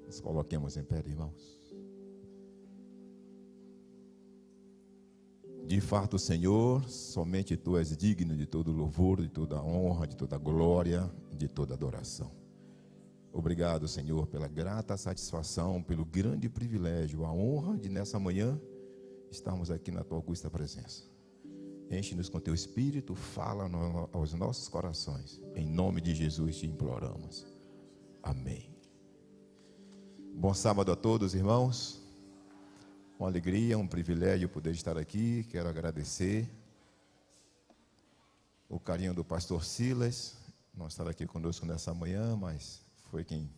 Nos coloquemos em pé, irmãos. De fato, Senhor, somente Tu és digno de todo louvor, de toda honra, de toda glória, de toda adoração. Obrigado, Senhor, pela grata satisfação, pelo grande privilégio, a honra de nessa manhã estarmos aqui na Tua augusta presença. Enche-nos com Teu Espírito, fala aos nossos corações. Em nome de Jesus te imploramos. Amém. Bom sábado a todos, irmãos. Uma alegria, um privilégio poder estar aqui. Quero agradecer o carinho do pastor Silas, não estar aqui conosco nessa manhã, mas foi quem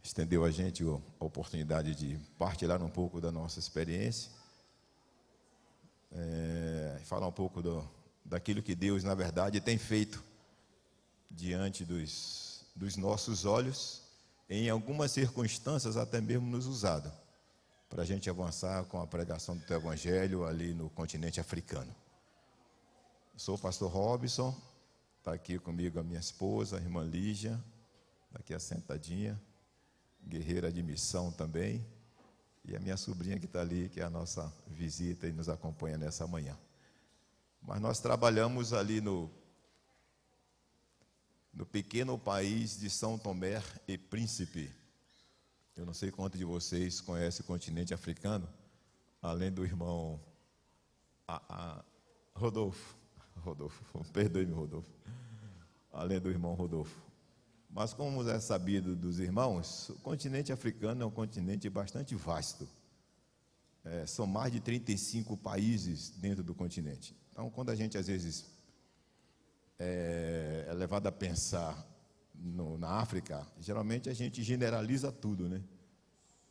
estendeu a gente a oportunidade de partilhar um pouco da nossa experiência, falar um pouco daquilo que Deus, na verdade, tem feito diante dos nossos olhos, em algumas circunstâncias até mesmo nos usado, para a gente avançar com a pregação do Teu Evangelho ali no continente africano. Sou o pastor Robson, está aqui comigo a minha esposa, a irmã Lígia, daqui a sentadinha, guerreira de missão também, e a minha sobrinha que está ali, que é a nossa visita e nos acompanha nessa manhã. Mas nós trabalhamos ali no pequeno país de São Tomé e Príncipe. Eu não sei quantos de vocês conhecem o continente africano, além do irmão Rodolfo, perdoe-me, Rodolfo, além do irmão Rodolfo. Mas como é sabido dos irmãos, o continente africano é um continente bastante vasto. São mais de 35 países dentro do continente. Então, quando a gente às vezes é levado a pensar na África, geralmente a gente generaliza tudo, né?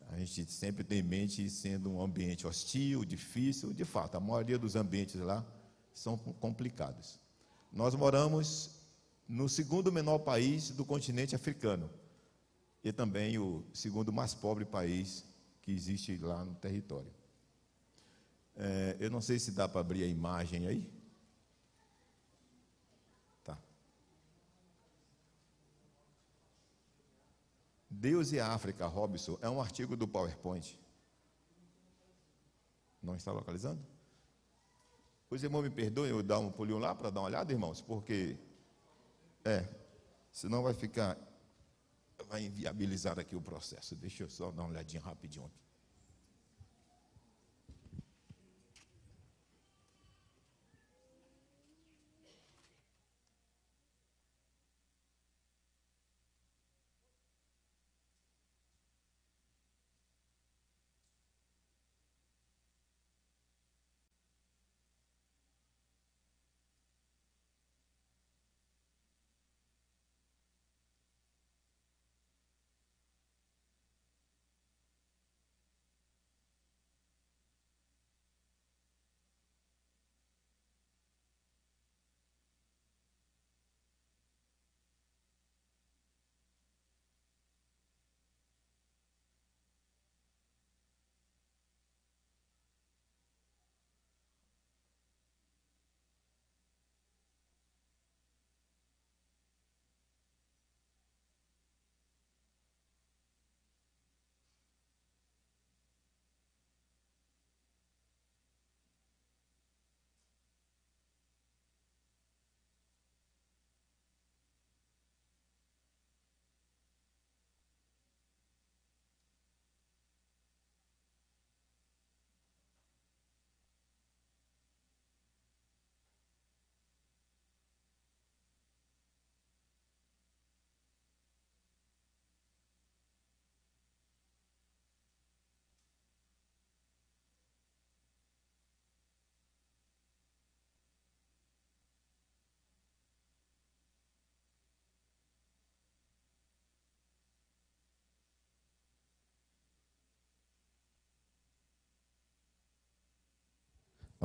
A gente sempre tem em mente sendo um ambiente hostil, difícil. De fato, a maioria dos ambientes lá são complicados. Nós moramos no segundo menor país do continente africano e também o segundo mais pobre país que existe lá no território. Eu não sei se dá para abrir a imagem aí. Tá. Deus e a África, Robson, é um artigo do PowerPoint. Não está localizando? Os irmãos me perdoem eu dar um pulinho lá para dar uma olhada, irmãos, porque senão vai inviabilizar aqui o processo. Deixa eu só dar uma olhadinha rapidinho aqui.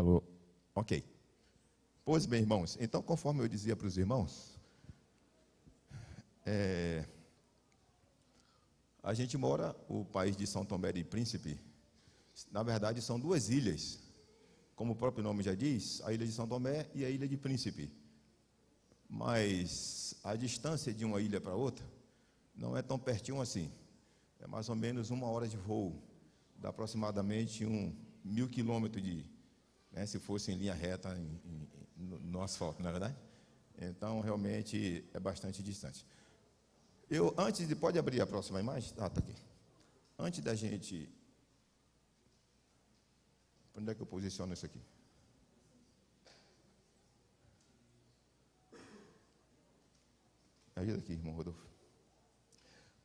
Alô? Ok. Pois bem, irmãos, então, conforme eu dizia para os irmãos, a gente mora, o país de São Tomé e Príncipe, na verdade são duas ilhas, como o próprio nome já diz, a ilha de São Tomé e a ilha de Príncipe. Mas a distância de uma ilha para outra não é tão pertinho assim. É mais ou menos 1 hora de voo, dá aproximadamente 1.000 quilômetros se fosse em linha reta no asfalto, não é verdade? Então, realmente, é bastante distante. Pode abrir a próxima imagem? Ah, está aqui. Antes da gente... Onde é que eu posiciono isso aqui? Ajuda aqui, irmão Rodolfo.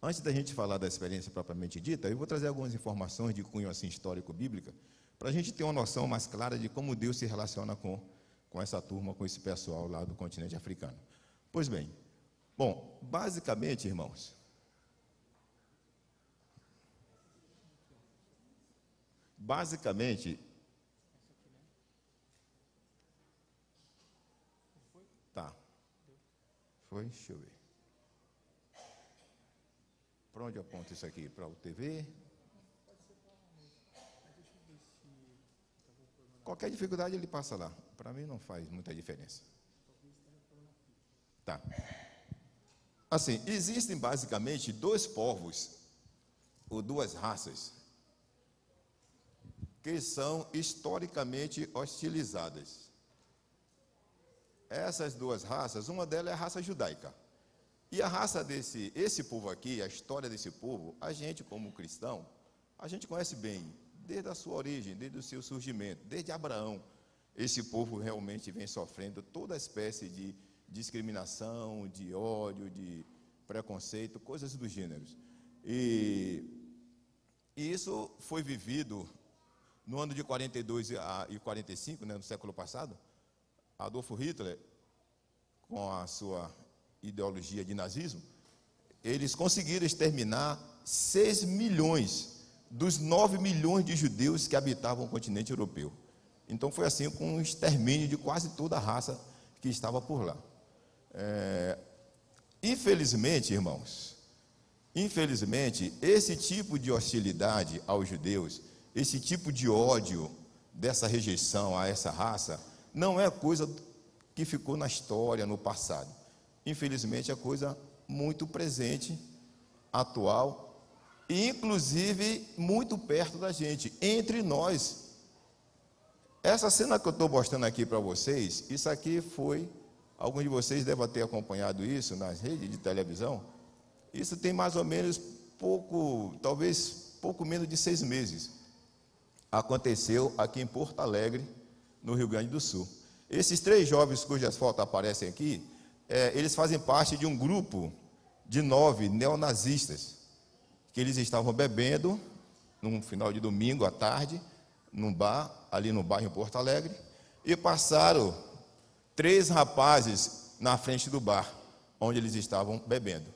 Antes da gente falar da experiência propriamente dita, eu vou trazer algumas informações de cunho assim, histórico-bíblica, para a gente ter uma noção mais clara de como Deus se relaciona com essa turma, com esse pessoal lá do continente africano. Pois bem, basicamente, irmãos, tá, foi, deixa eu ver. Para onde eu aponto isso aqui? Para o TV? Qualquer dificuldade ele passa lá. Para mim não faz muita diferença. Tá. Assim, existem basicamente 2 povos, ou 2 raças, que são historicamente hostilizadas. Essas 2 raças, uma delas é a raça judaica. E a raça esse povo aqui, a história desse povo, a gente como cristão, a gente conhece bem, desde a sua origem, desde o seu surgimento, desde Abraão. Esse povo realmente vem sofrendo toda espécie de discriminação, de ódio, de preconceito, coisas do gênero. E isso foi vivido no ano de 42 e 45, no século passado. Adolf Hitler, com a sua ideologia de nazismo, eles conseguiram exterminar 6 milhões dos 9 milhões de judeus que habitavam o continente europeu. Então foi assim com um extermínio de quase toda a raça que estava por lá. Infelizmente, irmãos, esse tipo de hostilidade aos judeus, esse tipo de ódio, dessa rejeição a essa raça, não é coisa que ficou na história, no passado. Infelizmente, é coisa muito presente, atual, e inclusive muito perto da gente, entre nós. Essa cena que eu estou mostrando aqui para vocês, isso aqui foi, alguns de vocês devem ter acompanhado isso nas redes de televisão, isso tem mais ou menos talvez pouco menos de 6 meses. Aconteceu aqui em Porto Alegre, no Rio Grande do Sul. Esses 3 jovens cujas fotos aparecem aqui, eles fazem parte de um grupo de 9 neonazistas, que eles estavam bebendo, num final de domingo à tarde, num bar, ali no bairro em Porto Alegre, e passaram 3 rapazes na frente do bar, onde eles estavam bebendo.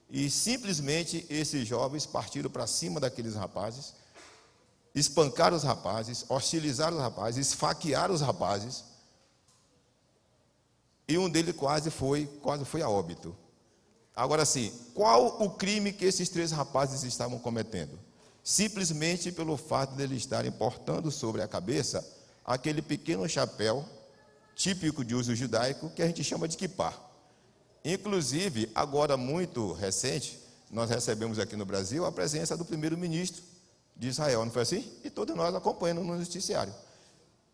E simplesmente esses jovens partiram para cima daqueles rapazes, espancaram os rapazes, hostilizaram os rapazes, esfaquearam os rapazes, e um deles quase foi a óbito. Agora sim, qual o crime que esses 3 rapazes estavam cometendo? Simplesmente pelo fato de eles estarem portando sobre a cabeça aquele pequeno chapéu típico de uso judaico que a gente chama de kippá. Inclusive, agora muito recente, nós recebemos aqui no Brasil a presença do primeiro-ministro de Israel, não foi assim? E todos nós acompanhando no noticiário.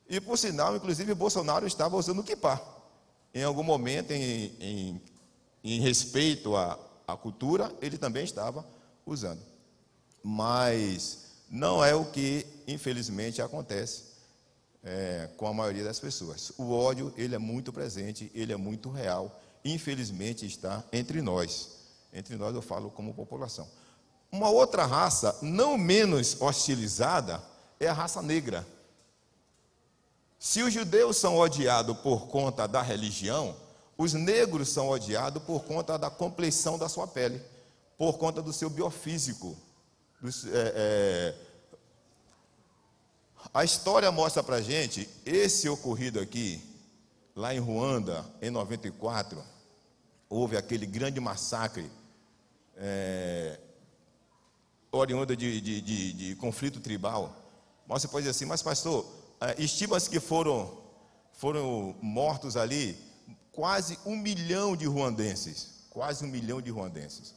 E por sinal, inclusive, Bolsonaro estava usando o kippá. Em algum momento, em respeito à cultura, ele também estava usando. Mas não é o que, infelizmente, acontece com a maioria das pessoas. O ódio, ele é muito presente, ele é muito real, infelizmente está entre nós. Entre nós eu falo como população. Uma outra raça, não menos hostilizada, é a raça negra. Se os judeus são odiados por conta da religião, os negros são odiados por conta da compleição da sua pele, por conta do seu biofísico. A história mostra para a gente, esse ocorrido aqui, lá em Ruanda, em 94, houve aquele grande massacre, oriundo de conflito tribal. Mas você pode dizer assim, mas pastor, estima-se que foram mortos ali quase 1 milhão de ruandenses, quase 1 milhão de ruandenses.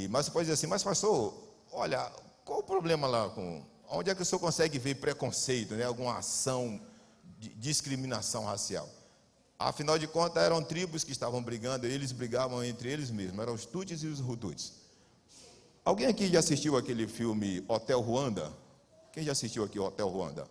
Mas você pode dizer assim, mas pastor, olha, qual o problema lá onde é que o senhor consegue ver preconceito, né? Alguma ação de discriminação racial? Afinal de contas, eram tribos que estavam brigando, eles brigavam entre eles mesmos, eram os Tutsis e os Hutus. Alguém aqui já assistiu aquele filme Hotel Ruanda? Quem já assistiu aqui Hotel Ruanda?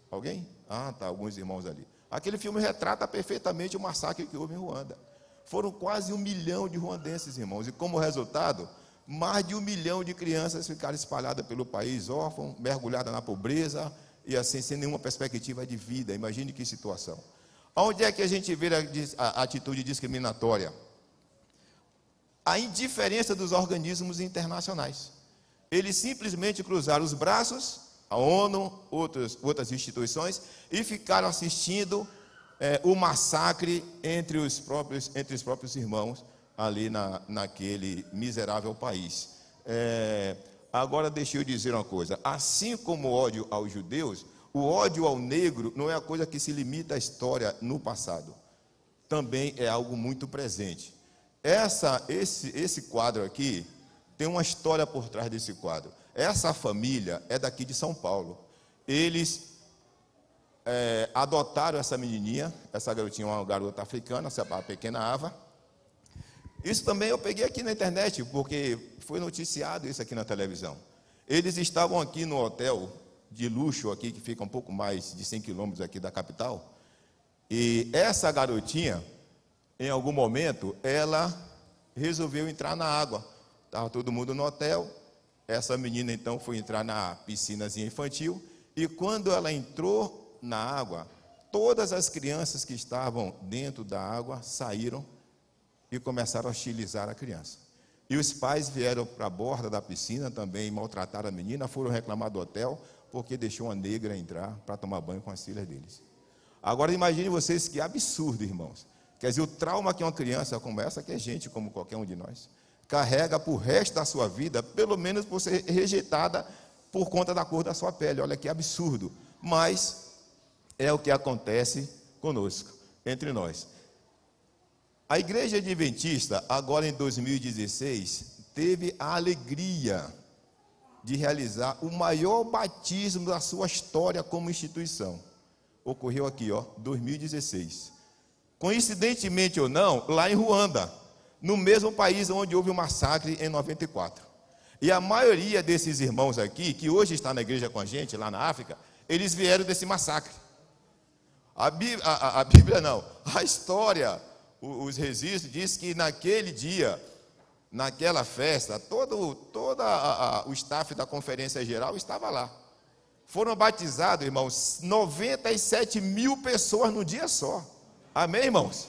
Alguém? Ah, tá, alguns irmãos ali. Aquele filme retrata perfeitamente o massacre que houve em Ruanda. Foram quase 1 milhão de ruandenses, irmãos, e como resultado, mais de 1 milhão de crianças ficaram espalhadas pelo país, órfãos, mergulhadas na pobreza, e assim, sem nenhuma perspectiva de vida. Imagine que situação. Onde é que a gente vê a atitude discriminatória? A indiferença dos organismos internacionais. Eles simplesmente cruzaram os braços, a ONU, outras instituições, e ficaram assistindo o massacre entre os próprios irmãos ali naquele miserável país. Agora deixa eu dizer uma coisa, assim como o ódio aos judeus, o ódio ao negro não é a coisa que se limita à história no passado, também é algo muito presente. Esse quadro aqui tem uma história por trás desse quadro. Essa família é daqui de São Paulo. Eles adotaram essa menininha, essa garotinha, uma garota africana, a pequena Ava. Isso também eu peguei aqui na internet, porque foi noticiado isso aqui na televisão. Eles estavam aqui no hotel de luxo aqui, que fica um pouco mais de 100 quilômetros aqui da capital, e essa garotinha, em algum momento, ela resolveu entrar na água. Estava todo mundo no hotel, essa menina então foi entrar na piscinazinha infantil, e quando ela entrou na água, todas as crianças que estavam dentro da água saíram e começaram a hostilizar a criança. E os pais vieram para a borda da piscina também, maltrataram a menina, foram reclamar do hotel, porque deixou uma negra entrar para tomar banho com as filhas deles. Agora imagine vocês que absurdo, irmãos. Quer dizer, o trauma que uma criança como essa, que é gente como qualquer um de nós, carrega por resto da sua vida, pelo menos por ser rejeitada por conta da cor da sua pele. Olha que absurdo. Mas é o que acontece conosco, entre nós. A Igreja Adventista, agora em 2016, teve a alegria de realizar o maior batismo da sua história como instituição. Ocorreu aqui, 2016. Coincidentemente ou não, lá em Ruanda, no mesmo país onde houve o massacre em 94. E a maioria desses irmãos aqui, que hoje está na igreja com a gente, lá na África, eles vieram desse massacre. A Bíblia não, a história, os registros diz que naquele dia, naquela festa, todo o staff da conferência geral estava lá. Foram batizados, irmãos, 97 mil pessoas no dia só. Amém, irmãos?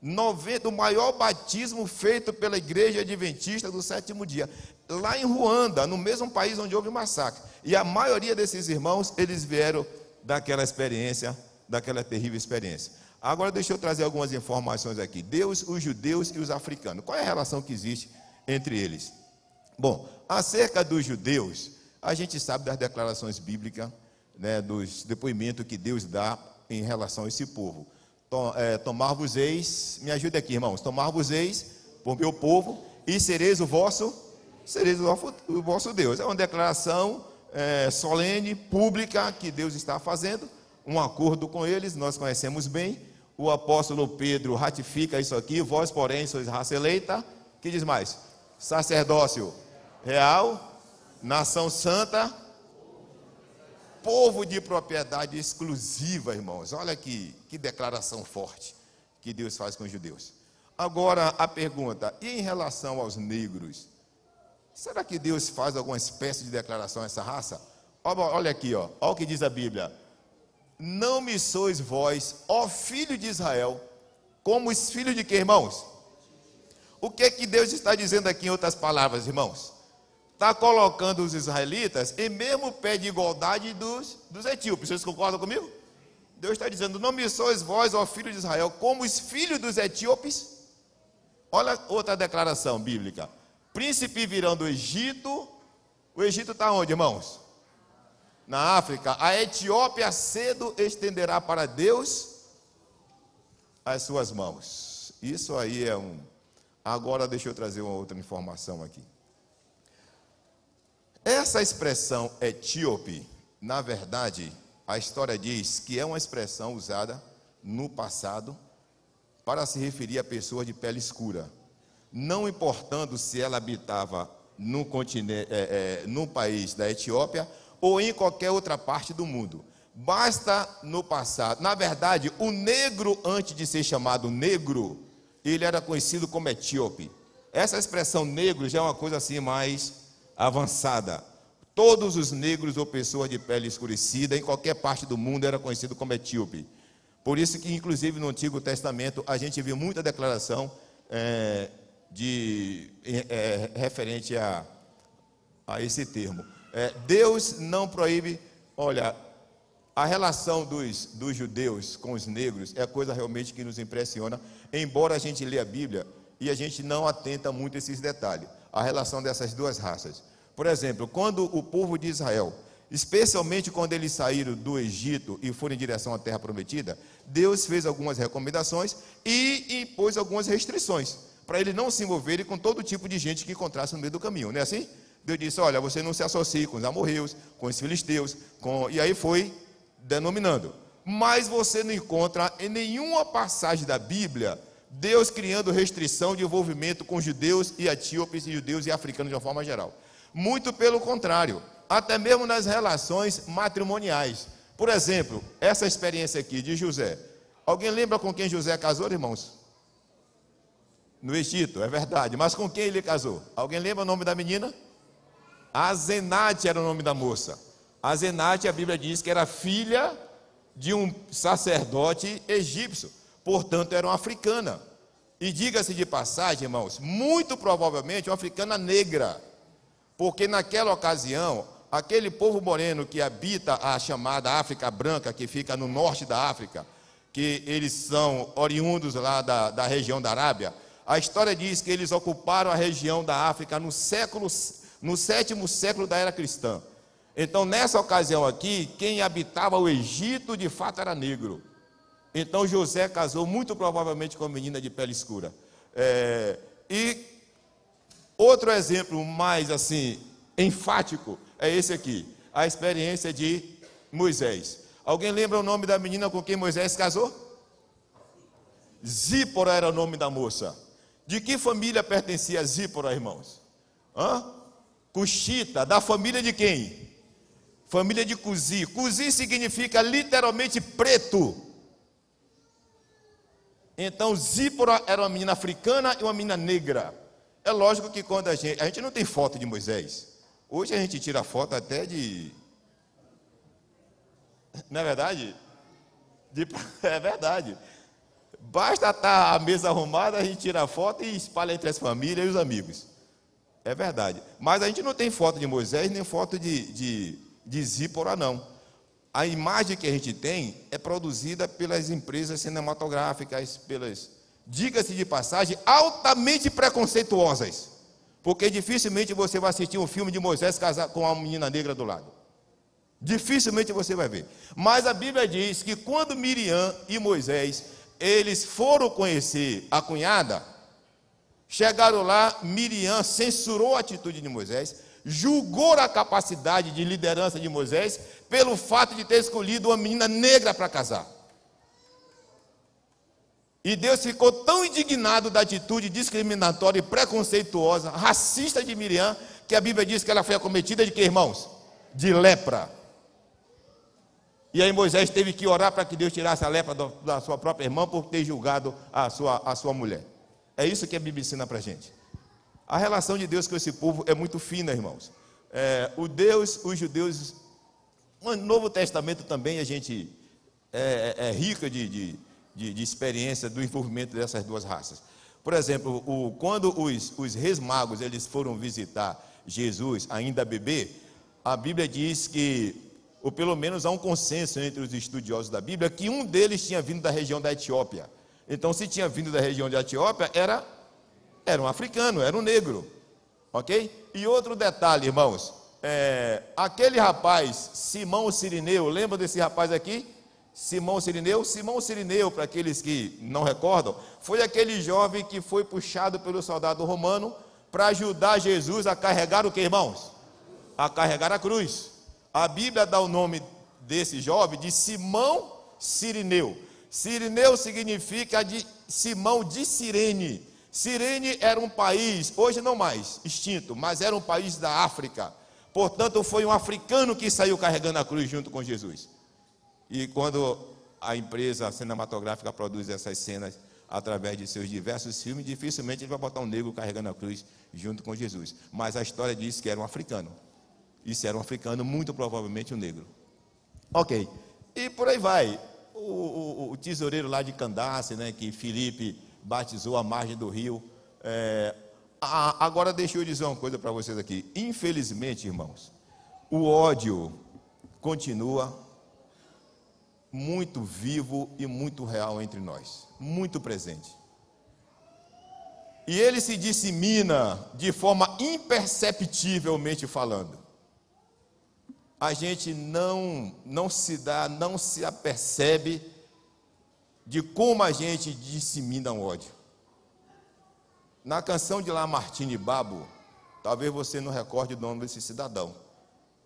O maior batismo feito pela Igreja Adventista do sétimo dia. Lá em Ruanda, no mesmo país onde houve o massacre. E a maioria desses irmãos, eles vieram daquela experiência, daquela terrível experiência. Agora deixa eu trazer algumas informações aqui. Deus, os judeus e os africanos. Qual é a relação que existe entre eles? Bom, acerca dos judeus, a gente sabe das declarações bíblicas, né, dos depoimentos que Deus dá em relação a esse povo. Tomar-vos-eis, me ajude aqui, irmãos, tomar-vos-eis por meu povo e sereis o vosso Deus. É uma declaração solene, pública, que Deus está fazendo, um acordo com eles, nós conhecemos bem. O apóstolo Pedro ratifica isso aqui, vós, porém, sois raça eleita, que diz mais? Sacerdócio real, nação santa, povo de propriedade exclusiva, irmãos. Olha que declaração forte que Deus faz com os judeus. Agora a pergunta, e em relação aos negros? Será que Deus faz alguma espécie de declaração a essa raça? Olha aqui, olha o que diz a Bíblia. Não me sois vós, ó filho de Israel, como os filhos de quê, irmãos? O que é que Deus está dizendo aqui em outras palavras, irmãos? está colocando os israelitas em mesmo pé de igualdade dos etíopes. Vocês concordam comigo? Deus está dizendo: não me sois vós, ó filho de Israel, como os filhos dos etíopes. Olha outra declaração bíblica: príncipe virão do Egito. O Egito está onde, irmãos? Na África. A Etiópia cedo estenderá para Deus as suas mãos. Isso aí é um... Agora deixa eu trazer uma outra informação aqui. Essa expressão etíope, na verdade, a história diz que é uma expressão usada no passado para se referir a pessoas de pele escura, não importando se ela habitava no continente, no país da Etiópia ou em qualquer outra parte do mundo. Basta no passado. Na verdade, o negro, antes de ser chamado negro, ele era conhecido como etíope. Essa expressão negro já é uma coisa assim mais avançada. Todos os negros ou pessoas de pele escurecida em qualquer parte do mundo era conhecido como etíope. Por isso que, inclusive, no Antigo Testamento, a gente viu muita declaração referente a esse termo. Deus não proíbe. Olha, a relação dos judeus com os negros é coisa realmente que nos impressiona, embora a gente lê a Bíblia e a gente não atenta muito a esses detalhes, a relação dessas duas raças. Por exemplo, quando o povo de Israel, especialmente quando eles saíram do Egito e foram em direção à terra prometida, Deus fez algumas recomendações e impôs algumas restrições, para eles não se envolverem com todo tipo de gente que encontrasse no meio do caminho, não é assim? Deus disse: olha, você não se associe com os amorreus, com os filisteus, e aí foi denominando. Mas você não encontra em nenhuma passagem da Bíblia Deus criando restrição de envolvimento com judeus e etíopes, e judeus e africanos de uma forma geral. Muito pelo contrário, até mesmo nas relações matrimoniais. Por exemplo, essa experiência aqui de José. Alguém lembra com quem José casou, irmãos? No Egito, é verdade. Mas com quem ele casou? Alguém lembra o nome da menina? Azenate era o nome da moça. Azenate, a Bíblia diz que era filha de um sacerdote egípcio, portanto era uma africana. E diga-se de passagem, irmãos, muito provavelmente uma africana negra, porque naquela ocasião, aquele povo moreno que habita a chamada África Branca, que fica no norte da África, que eles são oriundos lá da região da Arábia, a história diz que eles ocuparam a região da África no 7º século da era cristã. Então, nessa ocasião aqui, quem habitava o Egito, de fato, era negro. Então, José casou muito provavelmente com uma menina de pele escura. E outro exemplo mais, assim, enfático, é esse aqui. A experiência de Moisés. Alguém lembra o nome da menina com quem Moisés casou? Zípora era o nome da moça. De que família pertencia Zípora, irmãos? Cuxita, da família de quem? Família de Cusi. Cusi significa literalmente preto. Então Zípora era uma menina africana e uma menina negra. É lógico que quando a gente não tem foto de Moisés. Hoje a gente tira foto até de... Não é verdade? É verdade. Basta estar a mesa arrumada, a gente tira a foto e espalha entre as famílias e os amigos. É verdade. Mas a gente não tem foto de Moisés, nem foto de Zípora, não. A imagem que a gente tem é produzida pelas empresas cinematográficas, diga-se de passagem, altamente preconceituosas. Porque dificilmente você vai assistir um filme de Moisés casar com uma menina negra do lado. Dificilmente você vai ver. Mas a Bíblia diz que quando Miriam e Moisés, eles foram conhecer a cunhada, chegaram lá, Miriam censurou a atitude de Moisés, julgou a capacidade de liderança de Moisés, pelo fato de ter escolhido uma menina negra para casar. E Deus ficou tão indignado da atitude discriminatória e preconceituosa, racista de Miriam, que a Bíblia diz que ela foi acometida de quê, irmãos? De lepra. E aí Moisés teve que orar para que Deus tirasse a lepra da sua própria irmã por ter julgado a sua mulher. É isso que a Bíblia ensina para a gente. A relação de Deus com esse povo é muito fina, irmãos. Os judeus, no Novo Testamento também a gente é rica de experiência do envolvimento dessas duas raças. Por exemplo, quando os reis magos eles foram visitar Jesus ainda bebê, a Bíblia diz que, ou pelo menos há um consenso entre os estudiosos da Bíblia, que um deles tinha vindo da região da Etiópia. Então, se tinha vindo da região da Etiópia, era um africano, era um negro, ok? E outro detalhe, irmãos, aquele rapaz, Simão Cirineu, lembra desse rapaz aqui? Simão Cirineu, para aqueles que não recordam, foi aquele jovem que foi puxado pelo soldado romano para ajudar Jesus a carregar o que, irmãos? A carregar a cruz. A Bíblia dá o nome desse jovem de Simão Cirineu. Cirineu significa de Simão de Cirene. Cirene era um país, hoje não mais, extinto, mas era um país da África. Portanto, foi um africano que saiu carregando a cruz junto com Jesus. E quando a empresa cinematográfica produz essas cenas através de seus diversos filmes, dificilmente ele vai botar um negro carregando a cruz junto com Jesus. Mas a história diz que era um africano. Isso era um africano, muito provavelmente um negro. Ok, e por aí vai. O tesoureiro lá de Candace, né, que Filipe batizou à margem do rio. Agora deixa eu dizer uma coisa para vocês aqui. Infelizmente, irmãos, o ódio continua muito vivo e muito real entre nós, muito presente. E ele se dissemina de forma imperceptivelmente falando. A gente não se apercebe de como a gente dissemina o ódio. Na canção de Lamartine Babo, talvez você não recorde o nome desse cidadão,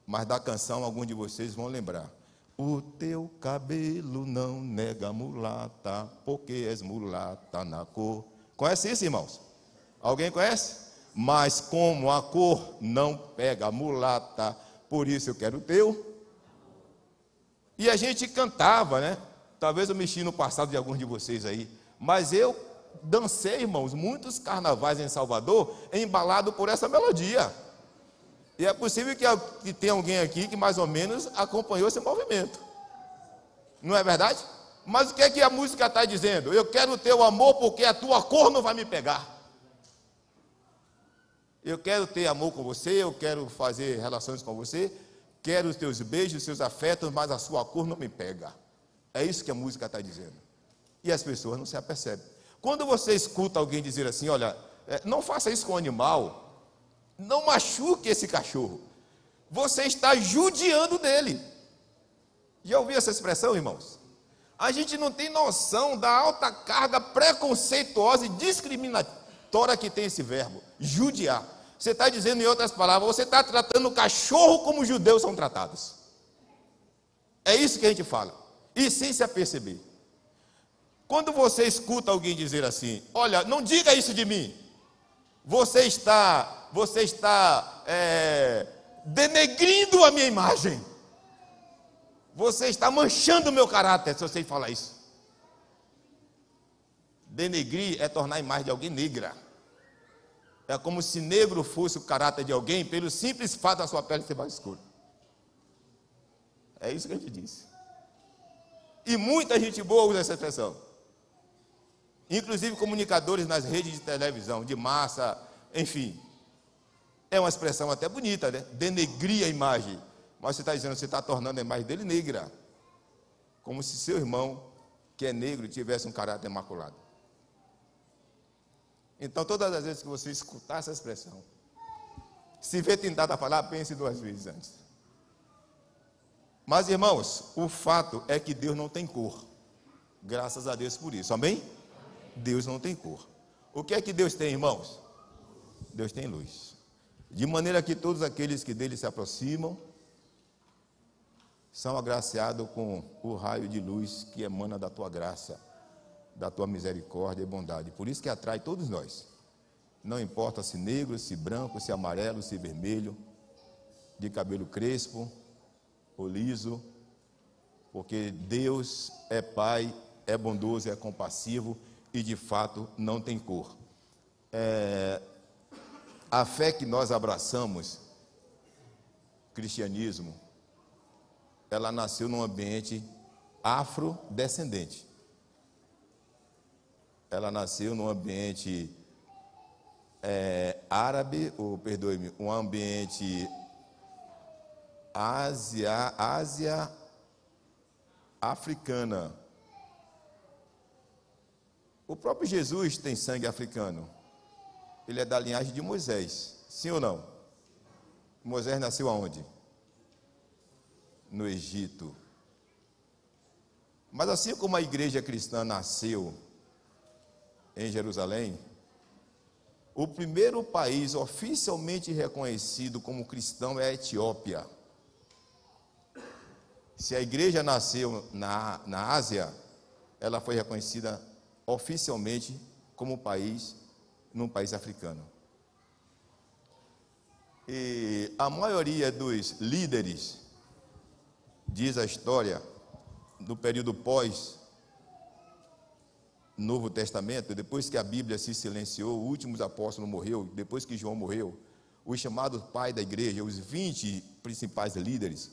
mas da canção alguns de vocês vão lembrar. O teu cabelo não nega mulata, porque és mulata na cor. Conhece isso, irmãos? Alguém conhece? Mas como a cor não pega mulata, por isso eu quero o teu. E a gente cantava, né? Talvez eu mexi no passado de alguns de vocês aí, mas eu dancei, irmãos, muitos carnavais em Salvador, embalado por essa melodia. E é possível que tenha alguém aqui que mais ou menos acompanhou esse movimento. Não é verdade? Mas o que é que a música está dizendo? Eu quero o teu amor porque a tua cor não vai me pegar. Eu quero ter amor com você, eu quero fazer relações com você, quero os teus beijos, os seus afetos, mas a sua cor não me pega. É isso que a música está dizendo. E as pessoas não se apercebem. Quando você escuta alguém dizer assim, olha, não faça isso com o animal, não machuque esse cachorro, você está judiando dele. Já ouviu essa expressão, irmãos? A gente não tem noção da alta carga preconceituosa e discriminatória que tem esse verbo, judiar. Você está dizendo, em outras palavras, você está tratando o cachorro como os judeus são tratados. É isso que a gente fala, e sem se aperceber. Quando você escuta alguém dizer assim, olha, não diga isso de mim, você está denegrindo a minha imagem, você está manchando o meu caráter, se você falar isso. Denegrir é tornar a imagem de alguém negra. É como se negro fosse o caráter de alguém pelo simples fato da sua pele ser mais escura. É isso que a gente diz. E muita gente boa usa essa expressão. Inclusive comunicadores nas redes de televisão, de massa, enfim. É uma expressão até bonita, né? Denegrir a imagem. Mas você está dizendo, você está tornando a imagem dele negra. Como se seu irmão, que é negro, tivesse um caráter imaculado. Então, todas as vezes que você escutar essa expressão, se vê tentado a falar, pense 2 vezes antes. Mas, irmãos, o fato é que Deus não tem cor. Graças a Deus por isso, amém? Deus não tem cor. O que é que Deus tem, irmãos? Deus tem luz. De maneira que todos aqueles que dele se aproximam são agraciados com o raio de luz que emana da tua graça, da tua misericórdia e bondade. Por isso que atrai todos nós. Não importa se negro, se branco, se amarelo, se vermelho, de cabelo crespo ou liso, porque Deus é Pai, é bondoso, é compassivo e de fato não tem cor. A fé que nós abraçamos, cristianismo, ela nasceu num ambiente afrodescendente. Ela nasceu num ambiente árabe, ou perdoe-me, um ambiente Ásia africana. O próprio Jesus tem sangue africano. Ele é da linhagem de Moisés, sim ou não? Moisés nasceu aonde? No Egito. Mas assim como a igreja cristã nasceu em Jerusalém, o primeiro país oficialmente reconhecido como cristão é a Etiópia. Se a igreja nasceu na Ásia, ela foi reconhecida oficialmente como país, num país africano. E a maioria dos líderes, diz a história, no período pós-Novo Testamento, depois que a Bíblia se silenciou, o último apóstolo morreu, depois que João morreu, os chamados pai da igreja, os 20 principais líderes,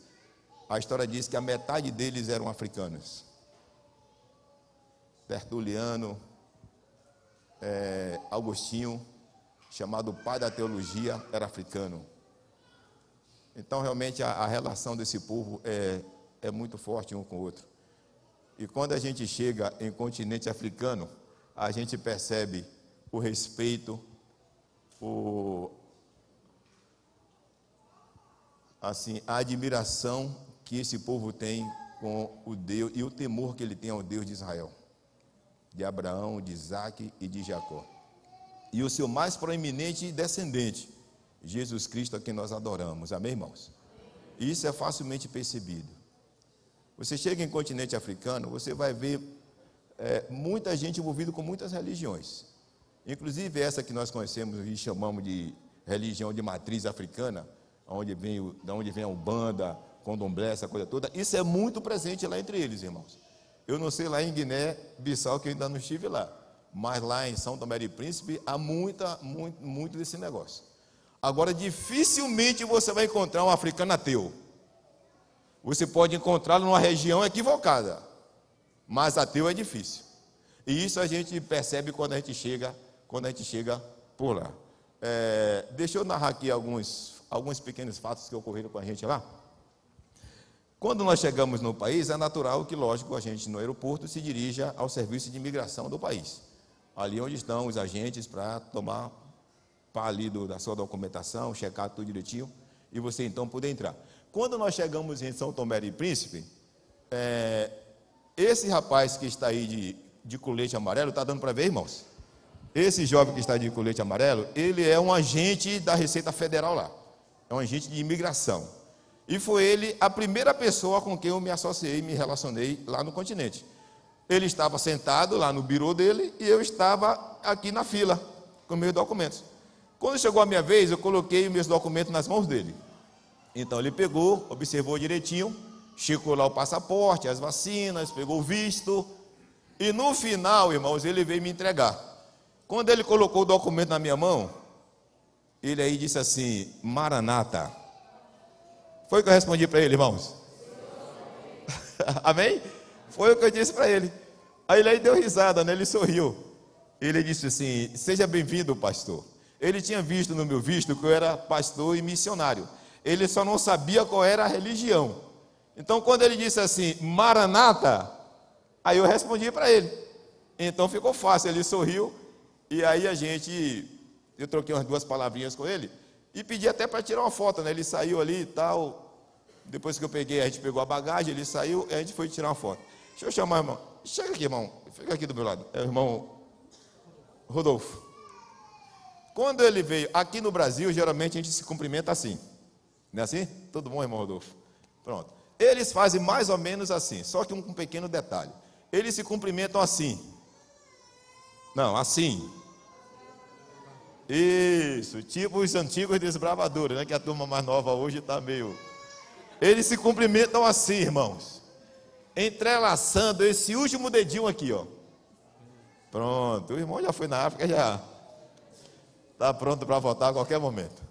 a história diz que a metade deles eram africanos. Tertuliano, Agostinho, chamado pai da teologia, era africano. Então, realmente, a relação desse povo é muito forte um com o outro. E quando a gente chega em continente africano, a gente percebe o respeito, a admiração que esse povo tem com o Deus e o temor que ele tem ao Deus de Israel, de Abraão, de Isaque e de Jacó. E o seu mais proeminente descendente, Jesus Cristo, a quem nós adoramos. Amém, irmãos? E isso é facilmente percebido. Você chega em continente africano, você vai ver muita gente envolvida com muitas religiões. Inclusive essa que nós conhecemos e chamamos de religião de matriz africana, da onde vem a Umbanda, Candomblé, essa coisa toda. Isso é muito presente lá entre eles, irmãos. Eu não sei lá em Guiné-Bissau, que eu ainda não estive lá, mas lá em São Tomé e Príncipe há muito desse negócio. Agora, dificilmente você vai encontrar um africano ateu. Você pode encontrá-lo numa região equivocada, mas ateu é difícil. E isso a gente percebe quando a gente chega por lá. Deixa eu narrar aqui alguns pequenos fatos que ocorreram com a gente lá. Quando nós chegamos no país, é natural que, lógico, a gente no aeroporto se dirija ao serviço de imigração do país. Ali onde estão os agentes para tomar ali da sua documentação, checar tudo direitinho, e você então poder entrar. Quando nós chegamos em São Tomé e Príncipe, esse rapaz que está aí de colete amarelo, está dando para ver, irmãos? Esse jovem que está de colete amarelo, ele é um agente da Receita Federal lá, é um agente de imigração. E foi ele a primeira pessoa com quem eu me associei, me relacionei lá no continente. Ele estava sentado lá no birô dele e eu estava aqui na fila com meus documentos. Quando chegou a minha vez, eu coloquei meus documentos nas mãos dele. Então ele pegou, observou direitinho, checou lá o passaporte, as vacinas, pegou o visto. E no final, irmãos, ele veio me entregar. Quando ele colocou o documento na minha mão, ele aí disse assim: Maranata. Foi o que eu respondi para ele, irmãos? Amém? Foi o que eu disse para ele. Aí ele deu risada, né? Ele sorriu. Ele disse assim: seja bem-vindo, pastor. Ele tinha visto no meu visto que eu era pastor e missionário. Ele só não sabia qual era a religião. Então, quando ele disse assim, Maranata, aí eu respondi para ele. Então ficou fácil, ele sorriu. E aí eu troquei umas 2 palavrinhas com ele e pedi até para tirar uma foto, né? Ele saiu ali e tal. Depois que a gente pegou a bagagem, ele saiu e a gente foi tirar uma foto. Deixa eu chamar o irmão. Chega aqui, irmão. Fica aqui do meu lado. É o irmão Rodolfo. Quando ele veio aqui no Brasil, geralmente a gente se cumprimenta assim. Não é assim? Tudo bom, irmão Rodolfo? Pronto. Eles fazem mais ou menos assim, só que um pequeno detalhe. Eles se cumprimentam assim. Não, assim. Isso, tipo os antigos desbravadores, né? Que a turma mais nova hoje está meio... Eles se cumprimentam assim, irmãos. Entrelaçando esse último dedinho aqui, ó. Pronto, o irmão já foi na África, já está pronto para voltar a qualquer momento.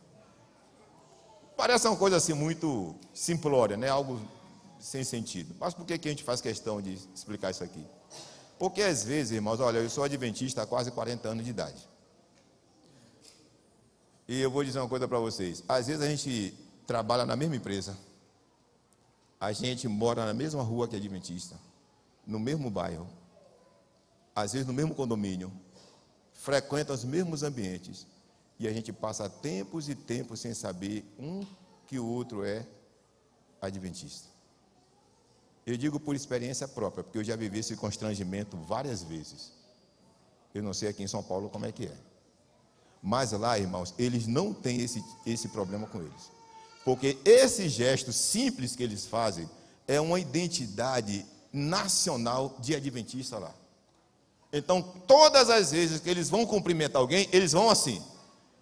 Parece uma coisa assim muito simplória, né? Algo sem sentido. Mas por que a gente faz questão de explicar isso aqui? Porque às vezes, irmãos, olha, eu sou adventista há quase 40 anos de idade. E eu vou dizer uma coisa para vocês. Às vezes a gente trabalha na mesma empresa, a gente mora na mesma rua que a adventista, no mesmo bairro, às vezes no mesmo condomínio, frequenta os mesmos ambientes, e a gente passa tempos e tempos sem saber que o outro é adventista. Eu digo por experiência própria, porque eu já vivi esse constrangimento várias vezes. Eu não sei aqui em São Paulo como é que é. Mas lá, irmãos, eles não têm esse problema com eles. Porque esse gesto simples que eles fazem é uma identidade nacional de adventista lá. Então, todas as vezes que eles vão cumprimentar alguém, eles vão assim.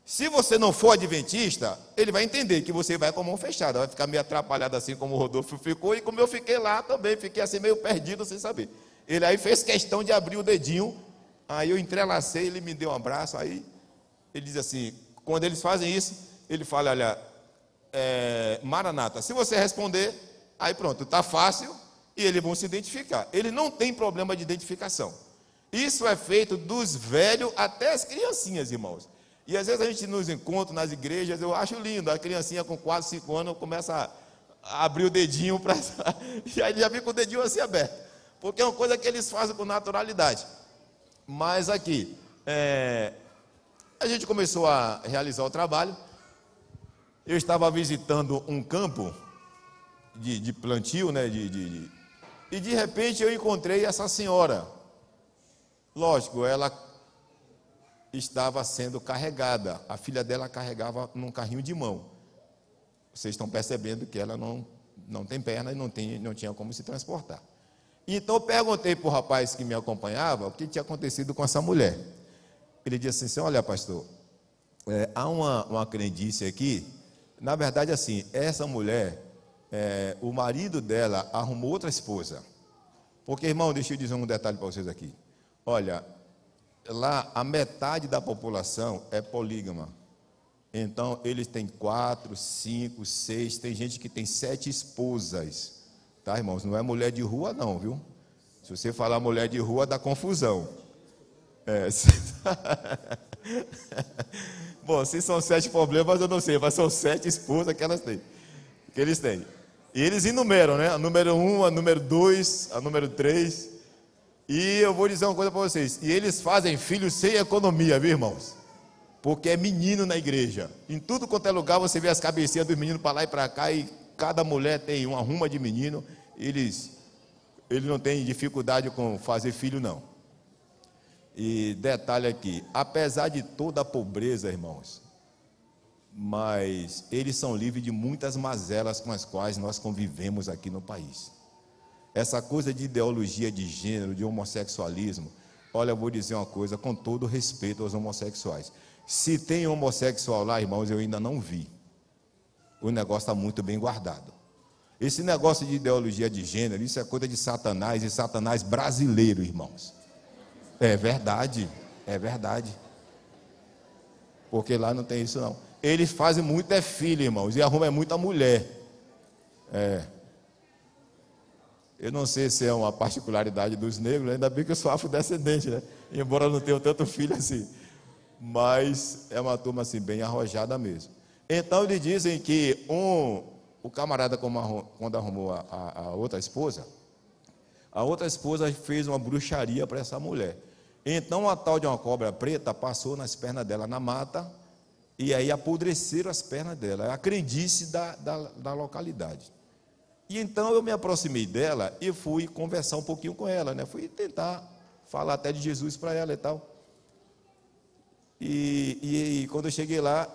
Se você não for adventista, ele vai entender que você vai com a mão fechada, vai ficar meio atrapalhado assim como o Rodolfo ficou, e como eu fiquei lá também, fiquei assim meio perdido sem saber. Ele aí fez questão de abrir o dedinho, aí eu entrelacei, ele me deu um abraço, aí ele diz assim, quando eles fazem isso, ele fala, olha, Maranata, se você responder, aí pronto, está fácil, e eles vão se identificar. Ele não tem problema de identificação. Isso é feito dos velhos até as criancinhas, irmãos. E às vezes a gente nos encontra nas igrejas, eu acho lindo, a criancinha com 4, 5 anos começa a abrir o dedinho, e aí já fica com o dedinho assim aberto, porque é uma coisa que eles fazem com naturalidade. Mas aqui, a gente começou a realizar o trabalho, eu estava visitando um campo de plantio, né, e de repente eu encontrei essa senhora. Lógico, ela estava sendo carregada, a filha dela carregava num carrinho de mão. Vocês estão percebendo que ela não tem perna e não tinha como se transportar. Então eu perguntei para o rapaz que me acompanhava o que tinha acontecido com essa mulher. Ele disse assim, olha pastor, há uma crendice aqui, na verdade assim, essa mulher, o marido dela arrumou outra esposa. Porque, irmão, deixa eu dizer um detalhe para vocês aqui. Olha, lá a metade da população é polígama. Então, eles têm 4, 5, 6, tem gente que tem 7 esposas. Tá, irmãos? Não é mulher de rua não, viu? Se você falar mulher de rua, dá confusão. Bom, se são 7 problemas, eu não sei, mas são 7 esposas que eles têm. E eles enumeram, né? A número 1, a número 2, a número 3. E eu vou dizer uma coisa para vocês. E eles fazem filhos sem economia, viu, irmãos? Porque é menino na igreja. Em tudo quanto é lugar, você vê as cabecinhas dos meninos para lá e para cá. E cada mulher tem uma ruma de menino. Eles não têm dificuldade com fazer filho, não. E detalhe aqui. Apesar de toda a pobreza, irmãos, mas eles são livres de muitas mazelas com as quais nós convivemos aqui no país. Essa coisa de ideologia de gênero, de homossexualismo, olha, eu vou dizer uma coisa, com todo respeito aos homossexuais. Se tem homossexual lá, irmãos, eu ainda não vi. O negócio está muito bem guardado. Esse negócio de ideologia de gênero, isso é coisa de Satanás, e Satanás brasileiro, irmãos. É verdade, é verdade. Porque lá não tem isso não. Eles fazem muito filho, irmãos, e arrumam muita mulher. Eu não sei se é uma particularidade dos negros, ainda bem que eu sou afrodescendente, né? Embora eu não tenha tanto filho assim. Mas é uma turma assim, bem arrojada mesmo. Então eles dizem que o camarada, quando arrumou a outra esposa fez uma bruxaria para essa mulher. Então a tal de uma cobra preta passou nas pernas dela na mata, e aí apodreceram as pernas dela. É a crendice da localidade. E então eu me aproximei dela e fui conversar um pouquinho com ela, né? Fui tentar falar até de Jesus para ela e tal. E quando eu cheguei lá,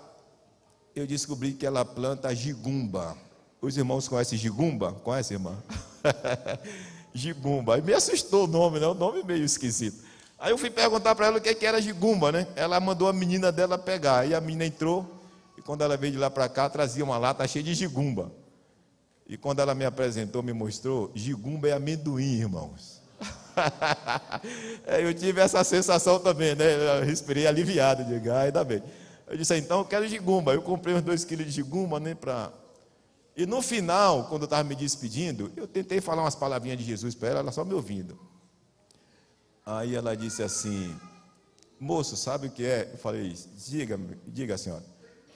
eu descobri que ela planta jigumba. Os irmãos conhecem jigumba? Conhece, irmã? Jigumba. Aí me assustou o nome, né? O nome meio esquisito. Aí eu fui perguntar para ela o que era jigumba, né? Ela mandou a menina dela pegar. Aí a menina entrou, e quando ela veio de lá para cá, trazia uma lata cheia de jigumba. E quando ela me apresentou, me mostrou, jigumba é amendoim, irmãos. Eu tive essa sensação também, né? Eu respirei aliviado, digo, ainda bem. Eu disse, então eu quero jigumba. Eu comprei uns 2 quilos de jigumba, né? E no final, quando eu estava me despedindo, eu tentei falar umas palavrinhas de Jesus para ela só me ouvindo. Aí ela disse assim, moço, sabe o que é? Eu falei, diga senhora.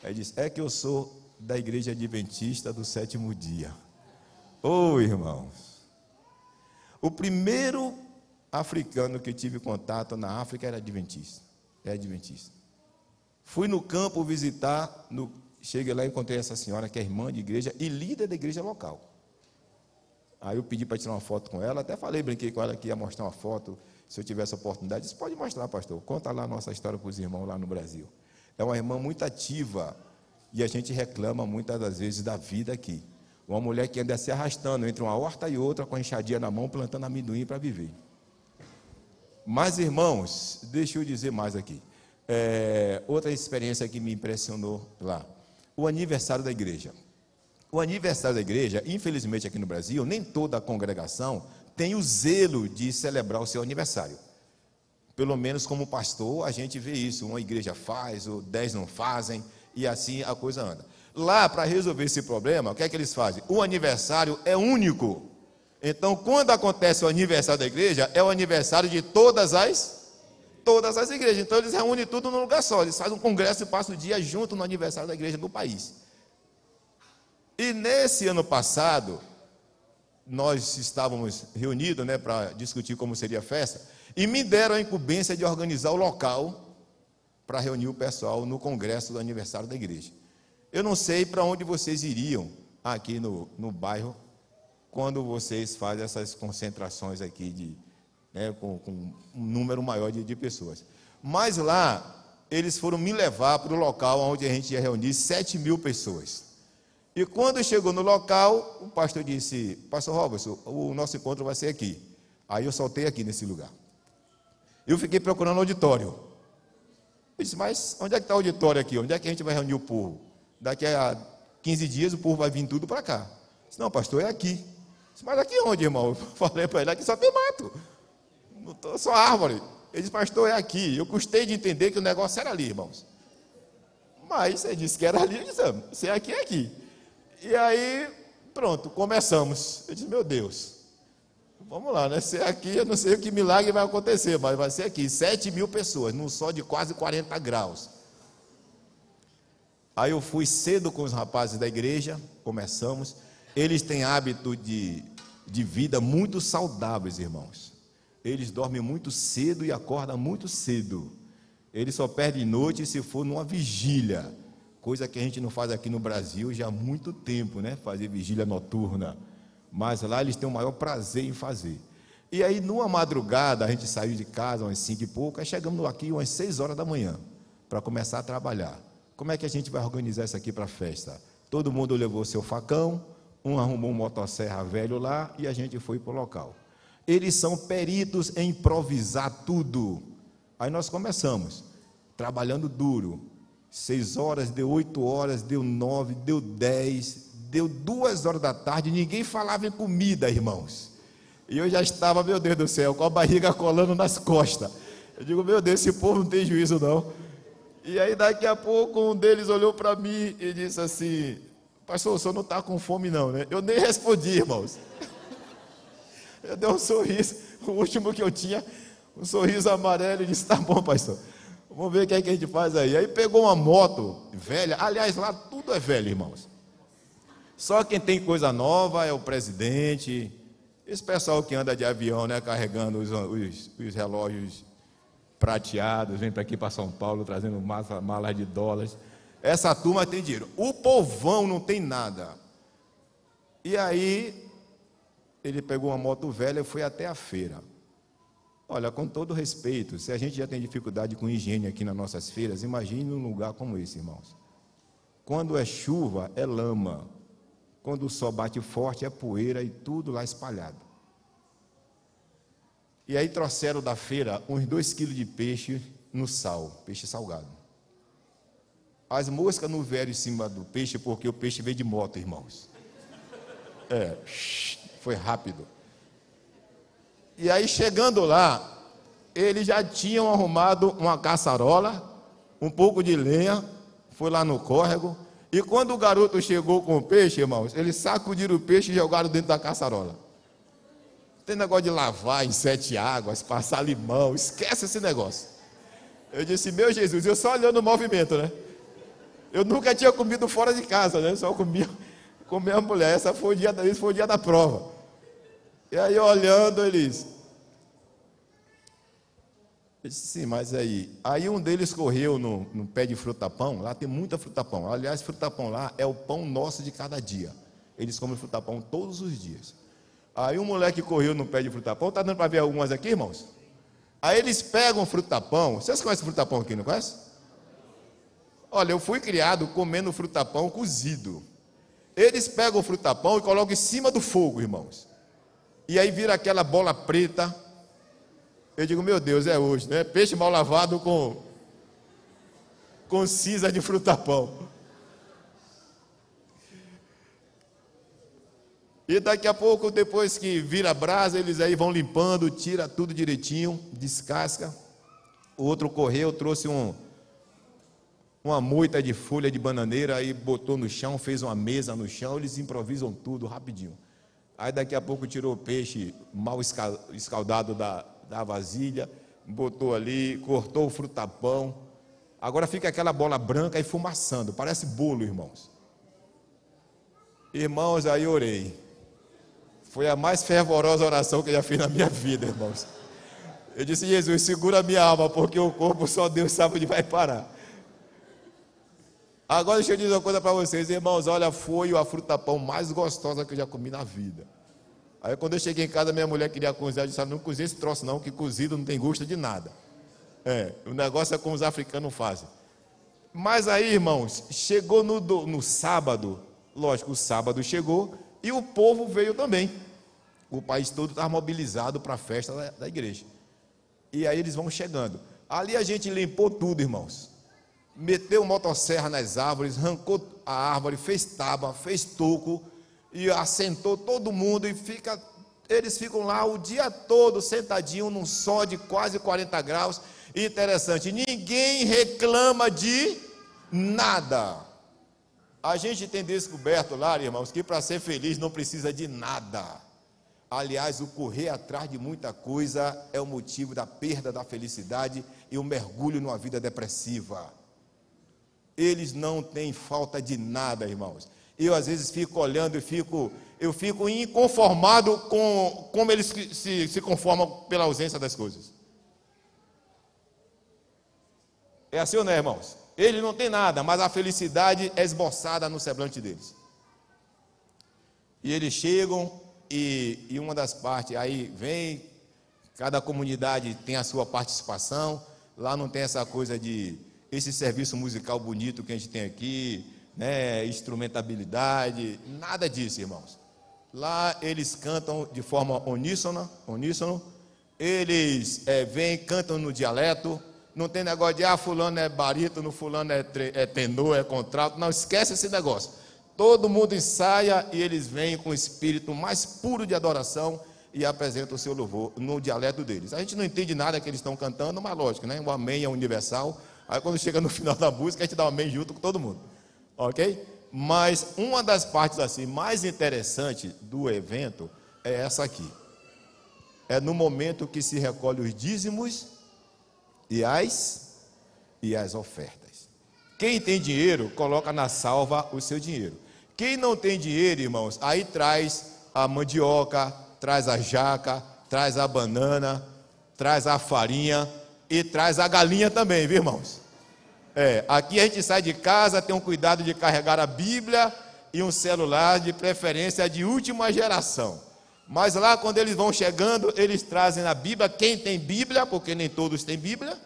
Aí disse, é que eu sou da igreja adventista do sétimo dia. Ô, irmãos, o primeiro africano que eu tive contato na África era adventista. É adventista. Fui no campo visitar, cheguei lá e encontrei essa senhora que é irmã de igreja e líder da igreja local. Aí eu pedi para tirar uma foto com ela, até falei, brinquei com ela que ia mostrar uma foto, se eu tivesse a oportunidade. Disse, pode mostrar, pastor, conta lá a nossa história para os irmãos lá no Brasil. É uma irmã muito ativa e a gente reclama muitas das vezes da vida aqui. Uma mulher que anda se arrastando entre uma horta e outra com a enxadinha na mão, plantando amendoim para viver. Mas, irmãos, deixa eu dizer mais aqui. Outra experiência que me impressionou lá, o aniversário da igreja. O aniversário da igreja, infelizmente aqui no Brasil, nem toda a congregação tem o zelo de celebrar o seu aniversário. Pelo menos como pastor, a gente vê isso. Uma igreja faz, ou 10 não fazem, e assim a coisa anda. Lá, para resolver esse problema, o que é que eles fazem? O aniversário é único. Então, quando acontece o aniversário da igreja, é o aniversário de todas as igrejas. Então, eles reúnem tudo num lugar só. Eles fazem um congresso e passam o dia junto no aniversário da igreja do país. E nesse ano passado, nós estávamos reunidos, né, para discutir como seria a festa, e me deram a incumbência de organizar o local para reunir o pessoal no congresso do aniversário da igreja. Eu não sei para onde vocês iriam aqui no bairro, quando vocês fazem essas concentrações aqui, com um número maior de pessoas. Mas lá, eles foram me levar para o local onde a gente ia reunir 7.000 pessoas. E quando chegou no local, o pastor disse, pastor Robertson, o nosso encontro vai ser aqui. Aí eu soltei aqui nesse lugar. Eu fiquei procurando o auditório. Eu disse, mas onde é que está o auditório aqui? Onde é que a gente vai reunir o povo? Daqui a 15 dias o povo vai vir tudo para cá. Eu disse, não, pastor, é aqui. Eu disse, mas aqui onde, irmão? Eu falei para ele, aqui só tem mato. Só árvore. Ele disse, pastor, é aqui. Eu custei de entender que o negócio era ali, irmãos. Mas ele disse que era ali, eu disse, se é aqui, é aqui. E aí, pronto, começamos. Eu disse, meu Deus, vamos lá, né? Se é aqui, eu não sei o que milagre vai acontecer, mas vai ser aqui. 7.000 pessoas, num sol de quase 40 graus. Aí eu fui cedo com os rapazes da igreja, começamos. Eles têm hábito de vida muito saudáveis, irmãos. Eles dormem muito cedo e acordam muito cedo. Eles só perdem noite se for numa vigília. Coisa que a gente não faz aqui no Brasil já há muito tempo, né? Fazer vigília noturna. Mas lá eles têm o maior prazer em fazer. E aí, numa madrugada, a gente saiu de casa, umas 5 e pouco, aí chegamos aqui umas 6 horas da manhã, para começar a trabalhar. Como é que a gente vai organizar isso aqui para a festa? Todo mundo levou seu facão, um arrumou um motosserra velho lá, e a gente foi para o local. Eles são peritos em improvisar tudo. Aí nós começamos, trabalhando duro. 6 horas, deu 8 horas, deu 9, deu 10, deu 2 horas da tarde, ninguém falava em comida, irmãos. E eu já estava, meu Deus do céu, com a barriga colando nas costas. Eu digo, meu Deus, esse povo não tem juízo não. E aí daqui a pouco um deles olhou para mim e disse assim, pastor, o senhor não está com fome não, né? Eu nem respondi, irmãos. Eu dei um sorriso, o último que eu tinha, um sorriso amarelo, e disse, tá bom, pastor. Vamos ver o que é que a gente faz aí. Aí pegou uma moto velha. Aliás, lá tudo é velho, irmãos. Só quem tem coisa nova é o presidente. Esse pessoal que anda de avião, né, carregando os relógios prateados, vem para aqui para São Paulo, trazendo malas de dólares. Essa turma tem dinheiro. O povão não tem nada. E aí, ele pegou uma moto velha e foi até a feira. Olha, com todo respeito, se a gente já tem dificuldade com higiene aqui nas nossas feiras, imagine um lugar como esse, irmãos. Quando é chuva, é lama. Quando o sol bate forte, é poeira e tudo lá espalhado. E aí trouxeram da feira uns 2 quilos de peixe no sal, peixe salgado. As moscas não vieram em cima do peixe, porque o peixe veio de moto, irmãos. Foi rápido. E aí, chegando lá, eles já tinham arrumado uma caçarola, um pouco de lenha, foi lá no córrego, e quando o garoto chegou com o peixe, irmãos, eles sacudiram o peixe e jogaram dentro da caçarola. Tem negócio de lavar em 7 águas, passar limão, esquece esse negócio. Eu disse, meu Jesus, eu só olhando o movimento, né? Eu nunca tinha comido fora de casa, né? Só comia com minha mulher. Esse foi o dia da prova. E aí, olhando, eles... Eu disse, sim, mas aí... Aí um deles correu no pé de frutapão. Lá tem muita frutapão. Aliás, frutapão lá é o pão nosso de cada dia. Eles comem frutapão todos os dias. Aí um moleque correu no pé de frutapão. Está dando para ver algumas aqui, irmãos? Aí eles pegam frutapão. Vocês conhecem frutapão aqui, não conhecem? Olha, eu fui criado comendo frutapão cozido. Eles pegam o frutapão e colocam em cima do fogo, irmãos. E aí vira aquela bola preta. Eu digo, meu Deus, é hoje, né? Peixe mal lavado com cinza de frutapão. E daqui a pouco, depois que vira brasa, eles aí vão limpando, tira tudo direitinho, descasca. O outro correu, trouxe uma moita de folha de bananeira, aí botou no chão, fez uma mesa no chão, eles improvisam tudo rapidinho. Aí daqui a pouco tirou o peixe mal escaldado da vasilha, botou ali, cortou o frutapão. Agora fica aquela bola branca e fumaçando, parece bolo, irmãos. Irmãos, aí orei. Foi a mais fervorosa oração que eu já fiz na minha vida, irmãos. Eu disse, Jesus, segura a minha alma, porque o corpo só Deus sabe onde vai parar. Agora deixa eu dizer uma coisa para vocês, irmãos, olha, foi a frutapão mais gostosa que eu já comi na vida. Aí quando eu cheguei em casa, minha mulher queria cozinhar, eu disse, não cozinha esse troço não, que cozido não tem gosto de nada. O negócio é como os africanos fazem. Mas aí, irmãos, chegou no sábado, lógico, o sábado chegou e o povo veio também. O país todo estava mobilizado para a festa da igreja. E aí eles vão chegando. Ali a gente limpou tudo, irmãos. Meteu motosserra nas árvores, arrancou a árvore, fez tábua, fez toco e assentou todo mundo e eles ficam lá o dia todo sentadinho num sol de quase 40 graus. Interessante, ninguém reclama de nada. A gente tem descoberto lá, irmãos, que para ser feliz não precisa de nada. Aliás, o correr atrás de muita coisa é o motivo da perda da felicidade e o mergulho numa vida depressiva. Eles não têm falta de nada, irmãos. Eu às vezes fico olhando eu fico inconformado com como eles se conformam pela ausência das coisas. É assim ou não é, irmãos? Eles não têm nada, mas a felicidade é esboçada no semblante deles. E eles chegam e uma das partes, aí vem, cada comunidade tem a sua participação. Lá não tem essa coisa de esse serviço musical bonito que a gente tem aqui, né, instrumentabilidade, nada disso, irmãos. Lá eles cantam de forma uníssono, eles vêm, cantam no dialeto, não tem negócio de, fulano é barítono, fulano é tenor, é contralto, não, esquece esse negócio. Todo mundo ensaia e eles vêm com o espírito mais puro de adoração e apresentam o seu louvor no dialeto deles. A gente não entende nada que eles estão cantando, mas lógico, né? O amém é universal. Aí quando chega no final da música, a gente dá um amém junto com todo mundo. Ok? Mas uma das partes assim mais interessantes do evento é essa aqui. É no momento que se recolhe os dízimos e as ofertas. Quem tem dinheiro, coloca na salva o seu dinheiro. Quem não tem dinheiro, irmãos, aí traz a mandioca, traz a jaca, traz a banana, traz a farinha e traz a galinha também, viu, irmãos? Aqui a gente sai de casa, tem um cuidado de carregar a Bíblia e um celular, de preferência de última geração. Mas lá, quando eles vão chegando, eles trazem a Bíblia, quem tem Bíblia, porque nem todos têm Bíblia.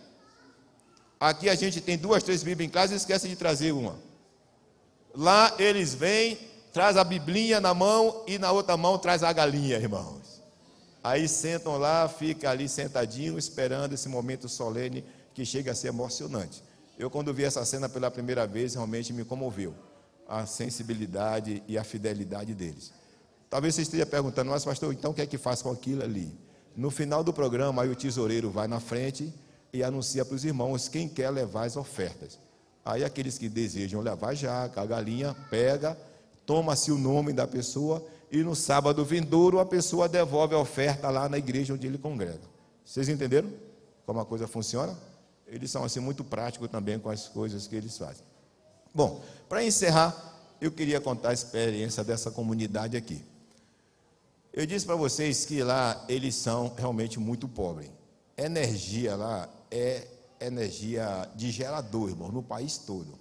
Aqui a gente tem 2, 3 Bíblias em casa e esquece de trazer uma. Lá eles vêm, traz a Biblinha na mão e na outra mão traz a galinha, irmãos. Aí sentam lá, fica ali sentadinho, esperando esse momento solene que chega a ser emocionante. Eu, quando vi essa cena pela primeira vez, realmente me comoveu. A sensibilidade e a fidelidade deles. Talvez você esteja perguntando, mas pastor, então o que é que faz com aquilo ali? No final do programa, aí o tesoureiro vai na frente e anuncia para os irmãos quem quer levar as ofertas. Aí aqueles que desejam levar a jaca, a galinha, pega, toma-se o nome da pessoa e no sábado vindouro a pessoa devolve a oferta lá na igreja onde ele congrega. Vocês entenderam como a coisa funciona? Eles são assim muito práticos também com as coisas que eles fazem. Bom, para encerrar, eu queria contar a experiência dessa comunidade aqui. Eu disse para vocês que lá eles são realmente muito pobres. Energia lá é energia de gerador, irmão, no país todo.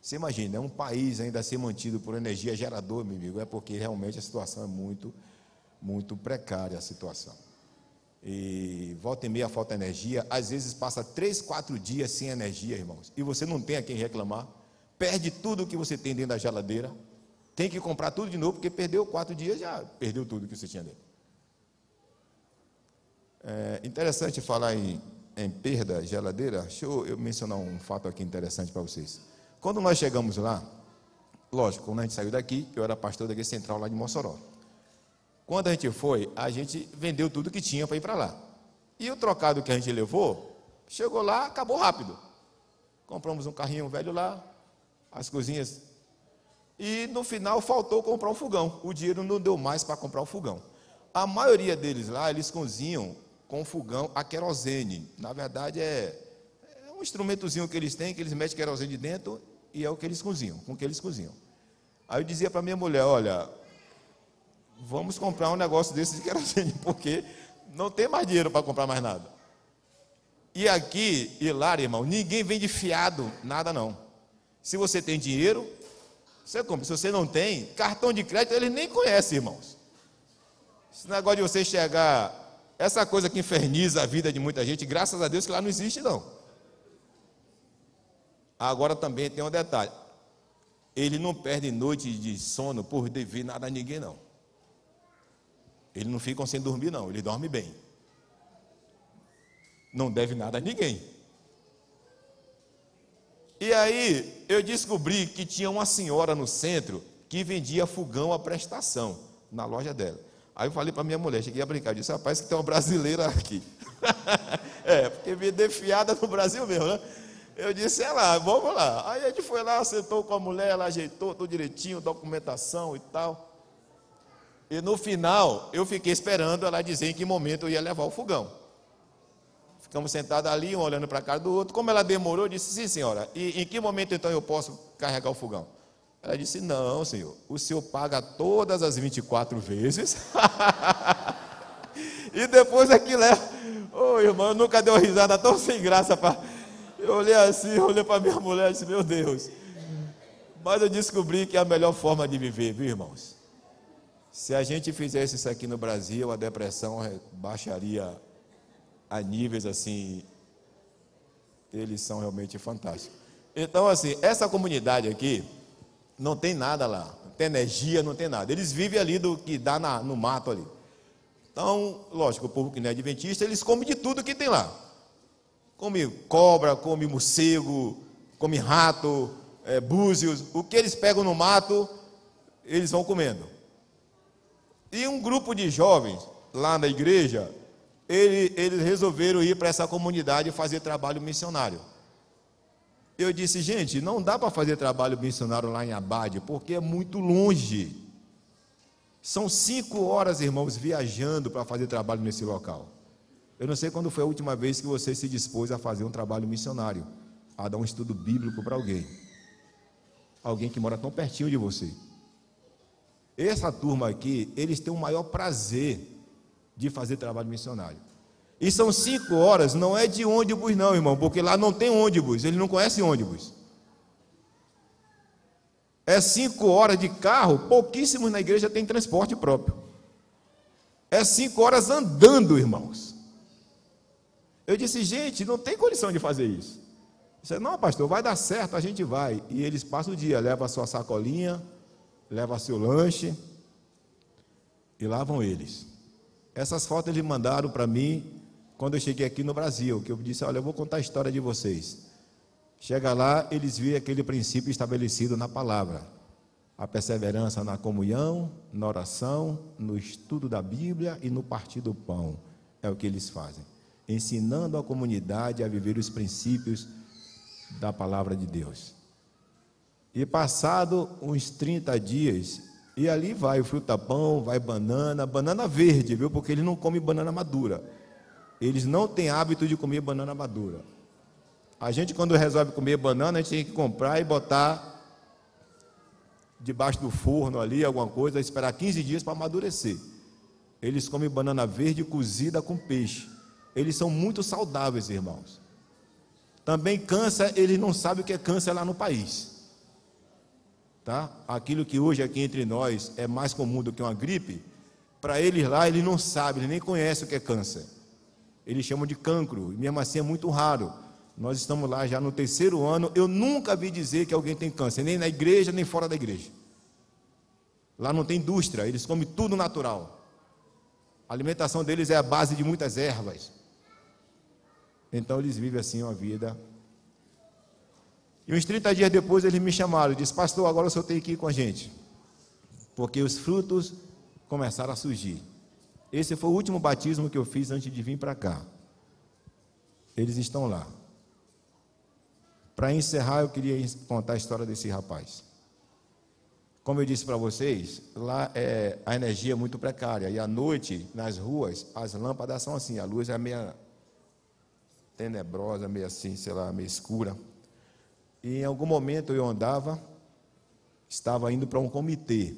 Você imagina, é um país ainda a ser mantido por energia gerador, meu amigo, é porque realmente a situação é muito precária, a situação. E volta e meia falta energia, às vezes passa 3, 4 dias sem energia, irmãos, e você não tem a quem reclamar, perde tudo que você tem dentro da geladeira, tem que comprar tudo de novo, porque perdeu 4 dias, já perdeu tudo que você tinha dentro. É interessante falar em perda de geladeira. Deixa eu mencionar um fato aqui interessante para vocês. Quando nós chegamos lá, lógico, quando a gente saiu daqui, eu era pastor da igreja central lá de Mossoró. Quando a gente foi, a gente vendeu tudo que tinha para ir para lá. E o trocado que a gente levou, chegou lá, acabou rápido. Compramos um carrinho velho lá, as coisinhas. E no final faltou comprar um fogão. O dinheiro não deu mais para comprar o fogão. A maioria deles lá, eles cozinham com fogão a querosene. Na verdade, é um instrumentozinho que eles têm, que eles metem querosene dentro, e é o que eles cozinham, com o que eles cozinham. Aí eu dizia para minha mulher, olha, vamos comprar um negócio desse de querosene, porque não tem mais dinheiro para comprar mais nada. E aqui, e lá, irmão, ninguém vende fiado, nada não. Se você tem dinheiro, você compra. Se você não tem, cartão de crédito, eles nem conhecem, irmãos. Esse negócio de você chegar, essa coisa que inferniza a vida de muita gente, graças a Deus que lá não existe não. Agora também tem um detalhe, ele não perde noite de sono por dever nada a ninguém não. Eles não ficam sem dormir não, ele dorme bem. Não deve nada a ninguém. E aí eu descobri que tinha uma senhora no centro que vendia fogão à prestação na loja dela. Aí eu falei para minha mulher, cheguei a brincar, eu disse, rapaz, que tem uma brasileira aqui. Porque vender fiada no Brasil mesmo, né? Eu disse, lá, vamos lá. Aí a gente foi lá, sentou com a mulher, ela ajeitou tudo direitinho, documentação e tal. E no final, eu fiquei esperando ela dizer em que momento eu ia levar o fogão. Ficamos sentados ali, um olhando para a cara do outro. Como ela demorou, eu disse, sim, senhora, e em que momento então eu posso carregar o fogão? Ela disse, não, senhor, o senhor paga todas as 24 vezes. E depois aqui leva. Ô, irmão, eu nunca dei uma risada tão sem graça para... Eu olhei assim, olhei para minha mulher e disse, meu Deus. Mas eu descobri que é a melhor forma de viver, viu, irmãos? Se a gente fizesse isso aqui no Brasil, a depressão baixaria a níveis assim, eles são realmente fantásticos. Então, assim, essa comunidade aqui, não tem nada lá, não tem energia, não tem nada. Eles vivem ali do que dá no mato ali. Então, lógico, o povo que não é adventista, eles comem de tudo que tem lá. Come cobra, come morcego, come rato, búzios. O que eles pegam no mato, eles vão comendo. E um grupo de jovens lá na igreja, eles resolveram ir para essa comunidade e fazer trabalho missionário. Eu disse, gente, não dá para fazer trabalho missionário lá em Abade, porque é muito longe. São 5 horas, irmãos, viajando para fazer trabalho nesse local. Eu não sei quando foi a última vez que você se dispôs a fazer um trabalho missionário, a dar um estudo bíblico para alguém. Alguém que mora tão pertinho de você. Essa turma aqui, eles têm o maior prazer de fazer trabalho missionário. E são 5 horas, não é de ônibus não, irmão, porque lá não tem ônibus, eles não conhecem ônibus. É 5 horas de carro, pouquíssimos na igreja têm transporte próprio. É 5 horas andando, irmãos. Eu disse, gente, não tem condição de fazer isso. Eu disse, não, pastor, vai dar certo, a gente vai. E eles passam o dia, levam a sua sacolinha, levam seu lanche, e lá vão eles. Essas fotos eles mandaram para mim quando eu cheguei aqui no Brasil, que eu disse, olha, eu vou contar a história de vocês. Chega lá, eles veem aquele princípio estabelecido na palavra. A perseverança na comunhão, na oração, no estudo da Bíblia e no partir do pão. É o que eles fazem. Ensinando a comunidade a viver os princípios da palavra de Deus. E passado uns 30 dias, e ali vai o fruta-pão, vai banana verde, viu? Porque eles não comem banana madura. Eles não têm hábito de comer banana madura. A gente, quando resolve comer banana, a gente tem que comprar e botar debaixo do forno ali, alguma coisa, esperar 15 dias para amadurecer. Eles comem banana verde cozida com peixe. Eles são muito saudáveis, irmãos. Também câncer, eles não sabem o que é câncer lá no país. Tá? Aquilo que hoje aqui entre nós é mais comum do que uma gripe, para eles lá, eles não sabem, eles nem conhecem o que é câncer. Eles chamam de cancro, e mesmo assim é muito raro. Nós estamos lá já no 3º ano, eu nunca vi dizer que alguém tem câncer, nem na igreja, nem fora da igreja. Lá não tem indústria, eles comem tudo natural. A alimentação deles é a base de muitas ervas. Então eles vivem assim uma vida. E uns 30 dias depois eles me chamaram e disseram: pastor, agora o senhor tem que ir com a gente, porque os frutos começaram a surgir. Esse foi o último batismo que eu fiz antes de vir para cá. Eles estão lá. Para encerrar, eu queria contar a história desse rapaz. Como eu disse para vocês, lá a energia é muito precária, e à noite, nas ruas, as lâmpadas são assim, a luz é meio tenebrosa, meio assim, sei lá, meio escura. E em algum momento eu andava, estava indo para um comitê,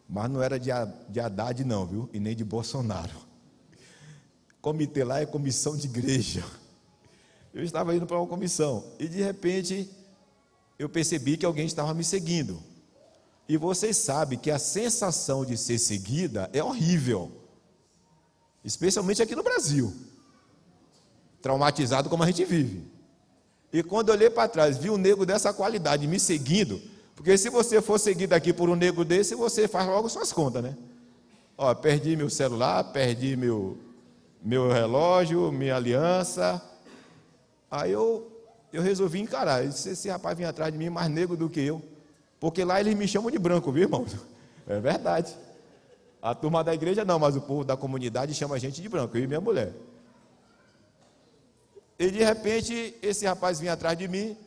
mas não era de Haddad não, viu? E nem de Bolsonaro. Comitê lá é comissão de igreja. Eu estava indo para uma comissão, e de repente eu percebi que alguém estava me seguindo. E vocês sabem que a sensação de ser seguida é horrível, especialmente aqui no Brasil, traumatizado como a gente vive. E quando eu olhei para trás, vi um nego dessa qualidade me seguindo, porque se você for seguido aqui por um nego desse, você faz logo suas contas, né? Ó, perdi meu celular, perdi meu relógio, minha aliança. Aí eu resolvi encarar. Eu disse: esse rapaz vinha atrás de mim mais negro do que eu, porque lá eles me chamam de branco, viu, irmão? É verdade. A turma da igreja não, mas o povo da comunidade chama a gente de branco, eu e minha mulher. E de repente, esse rapaz vinha atrás de mim.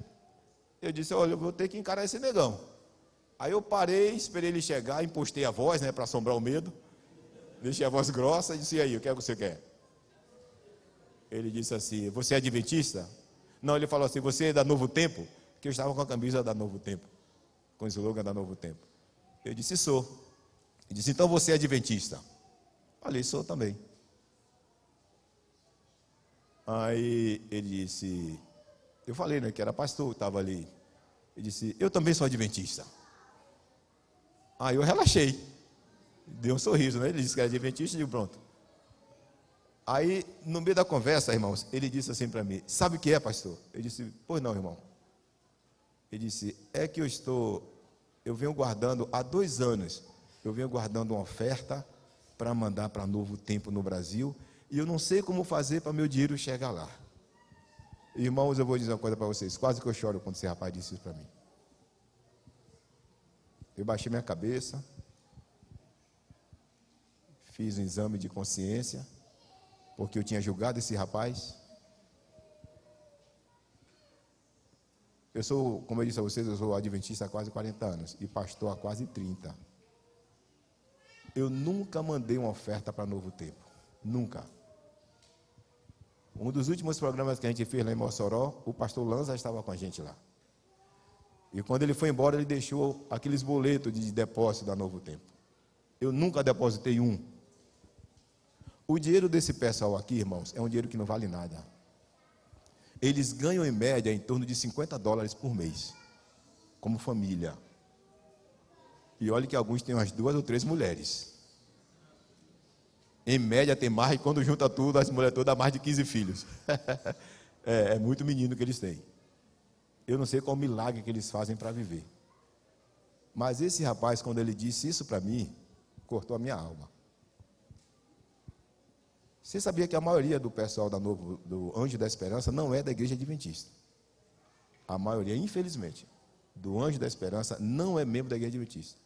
Eu disse: olha, eu vou ter que encarar esse negão. Aí eu parei, esperei ele chegar, impostei a voz, né, para assombrar o medo. Deixei a voz grossa e disse: e aí, o que é que você quer? Ele disse assim: você é adventista? Não, ele falou assim: você é da Novo Tempo? Que eu estava com a camisa da Novo Tempo, com o slogan da Novo Tempo. Eu disse: sou. Ele disse: então você é adventista? Falei: sou também. Aí ele disse, eu falei, né, que era pastor, estava ali. Ele disse: eu também sou adventista. Aí eu relaxei, dei um sorriso, né? Ele disse que era adventista e pronto. Aí, no meio da conversa, irmãos, ele disse assim para mim: sabe o que é, pastor? Eu disse: pois não, irmão. Ele disse: é que eu venho guardando, há 2 anos, eu venho guardando uma oferta para mandar para Novo Tempo no Brasil, e eu não sei como fazer para meu dinheiro chegar lá. Irmãos, eu vou dizer uma coisa para vocês, quase que eu choro quando esse rapaz disse isso para mim. Eu baixei minha cabeça, fiz um exame de consciência, porque eu tinha julgado esse rapaz. Eu sou, como eu disse a vocês, eu sou adventista há quase 40 anos e pastor há quase 30. Eu nunca mandei uma oferta para Novo Tempo, nunca. Um dos últimos programas que a gente fez lá em Mossoró, o pastor Lanza estava com a gente lá. E quando ele foi embora, ele deixou aqueles boletos de depósito da Novo Tempo. Eu nunca depositei um. O dinheiro desse pessoal aqui, irmãos, é um dinheiro que não vale nada. Eles ganham em média em torno de $50 por mês, como família. E olha que alguns têm umas 2 ou 3 mulheres. Em média tem mais, e quando junta tudo, as mulheres todas dá mais de 15 filhos. É muito menino que eles têm. Eu não sei qual milagre que eles fazem para viver. Mas esse rapaz, quando ele disse isso para mim, cortou a minha alma. Você sabia que a maioria do pessoal do Anjo da Esperança não é da igreja adventista? A maioria, infelizmente, do Anjo da Esperança não é membro da igreja adventista.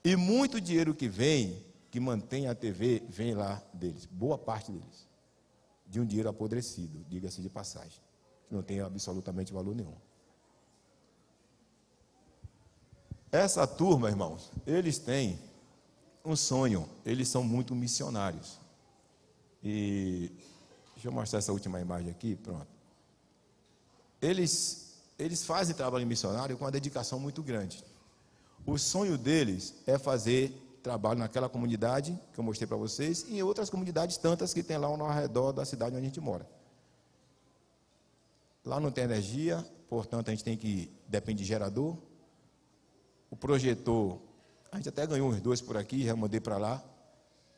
E muito dinheiro que vem, que mantém a TV, vem lá deles. Boa parte deles. De um dinheiro apodrecido, diga-se de passagem. Que não tem absolutamente valor nenhum. Essa turma, irmãos, eles têm um sonho. Eles são muito missionários. E deixa eu mostrar essa última imagem aqui, pronto. Eles fazem trabalho missionário com uma dedicação muito grande. O sonho deles é fazer trabalho naquela comunidade que eu mostrei para vocês e em outras comunidades tantas que tem lá ao redor da cidade onde a gente mora. Lá não tem energia, portanto a gente tem que depende de gerador. O projetor, a gente até ganhou uns 2 por aqui, já mandei para lá.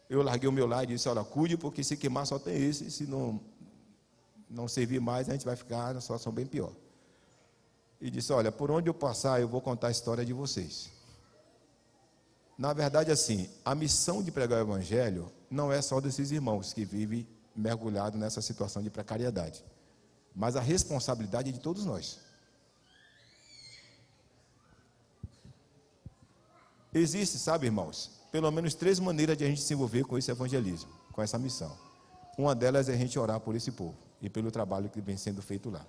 Eu larguei o meu lá e disse, olha, cuide, porque se queimar só tem esse, se não servir mais, a gente vai ficar numa situação bem pior. E disse, olha, por onde eu passar, eu vou contar a história de vocês. Na verdade, assim, a missão de pregar o Evangelho não é só desses irmãos que vivem mergulhados nessa situação de precariedade, mas a responsabilidade é de todos nós. Existe, sabe, irmãos, pelo menos 3 maneiras de a gente se envolver com esse evangelismo, com essa missão. Uma delas é a gente orar por esse povo e pelo trabalho que vem sendo feito lá.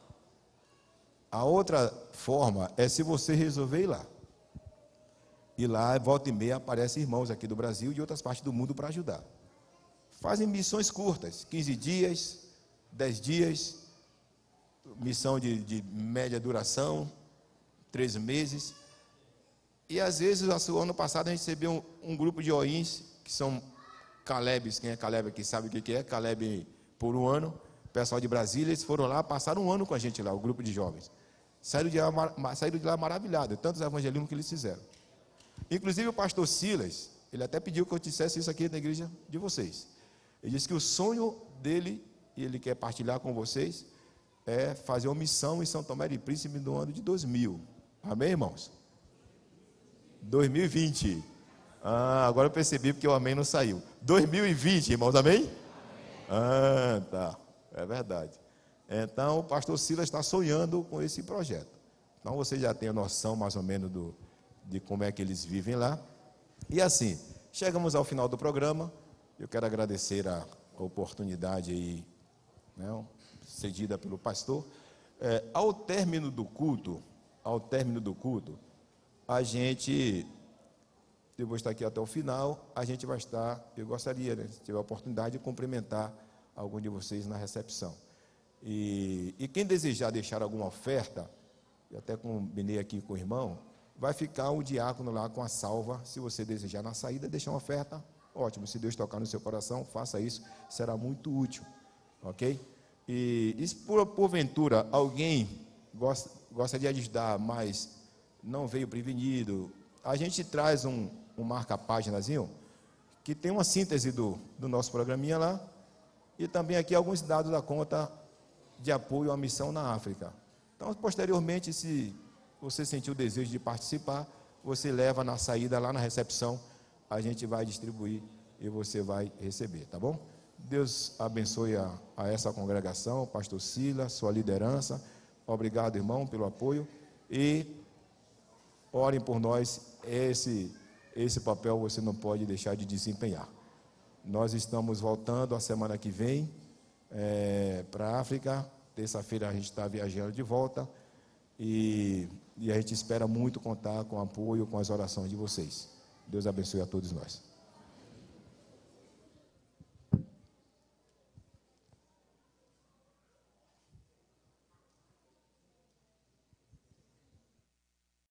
A outra forma é se você resolver ir lá. E lá, volta e meia, aparecem irmãos aqui do Brasil e de outras partes do mundo para ajudar. Fazem missões curtas, 15 dias, 10 dias, missão de média duração, 3 meses. E às vezes, o ano passado, a gente recebeu um grupo de OINs, que são Calebes, quem é Caleb aqui sabe o que é, Caleb por 1 ano, pessoal de Brasília, eles foram lá, passaram 1 ano com a gente lá, o grupo de jovens. Saíram de lá maravilhados, tantos evangelismos que eles fizeram. Inclusive o pastor Silas, ele até pediu que eu dissesse isso aqui na igreja de vocês. Ele disse que o sonho dele, e ele quer partilhar com vocês, é fazer uma missão em São Tomé de Príncipe no ano de 2000. Amém, irmãos? 2020. Agora eu percebi porque o amém não saiu. 2020, irmãos, amém? Tá. É verdade. Então, o pastor Silas está sonhando com esse projeto. Então, você já tem a noção mais ou menos de como é que eles vivem lá. E assim, chegamos ao final do programa. Eu quero agradecer a oportunidade aí, né, cedida pelo pastor. Ao término do culto, a gente, eu vou estar aqui até o final, a gente vai estar, eu gostaria, né, se tiver a oportunidade, de cumprimentar algum de vocês na recepção. E quem desejar deixar alguma oferta, eu até combinei aqui com o irmão, vai ficar um diácono lá com a salva, se você desejar na saída, deixar uma oferta, ótimo, se Deus tocar no seu coração, faça isso, será muito útil, ok? E se porventura alguém gostaria de ajudar, mas não veio prevenido, a gente traz um marca-páginazinho, que tem uma síntese do nosso programinha lá, e também aqui alguns dados da conta de apoio à missão na África. Então, posteriormente, se você sentir o desejo de participar, você leva na saída, lá na recepção, a gente vai distribuir e você vai receber, tá bom? Deus abençoe a essa congregação, pastor Silas, sua liderança. Obrigado, irmão, pelo apoio. E orem por nós, esse papel você não pode deixar de desempenhar. Nós estamos voltando a semana que vem para a África. Terça-feira a gente está viajando de volta e a gente espera muito contar com o apoio, com as orações de vocês. Deus abençoe a todos nós.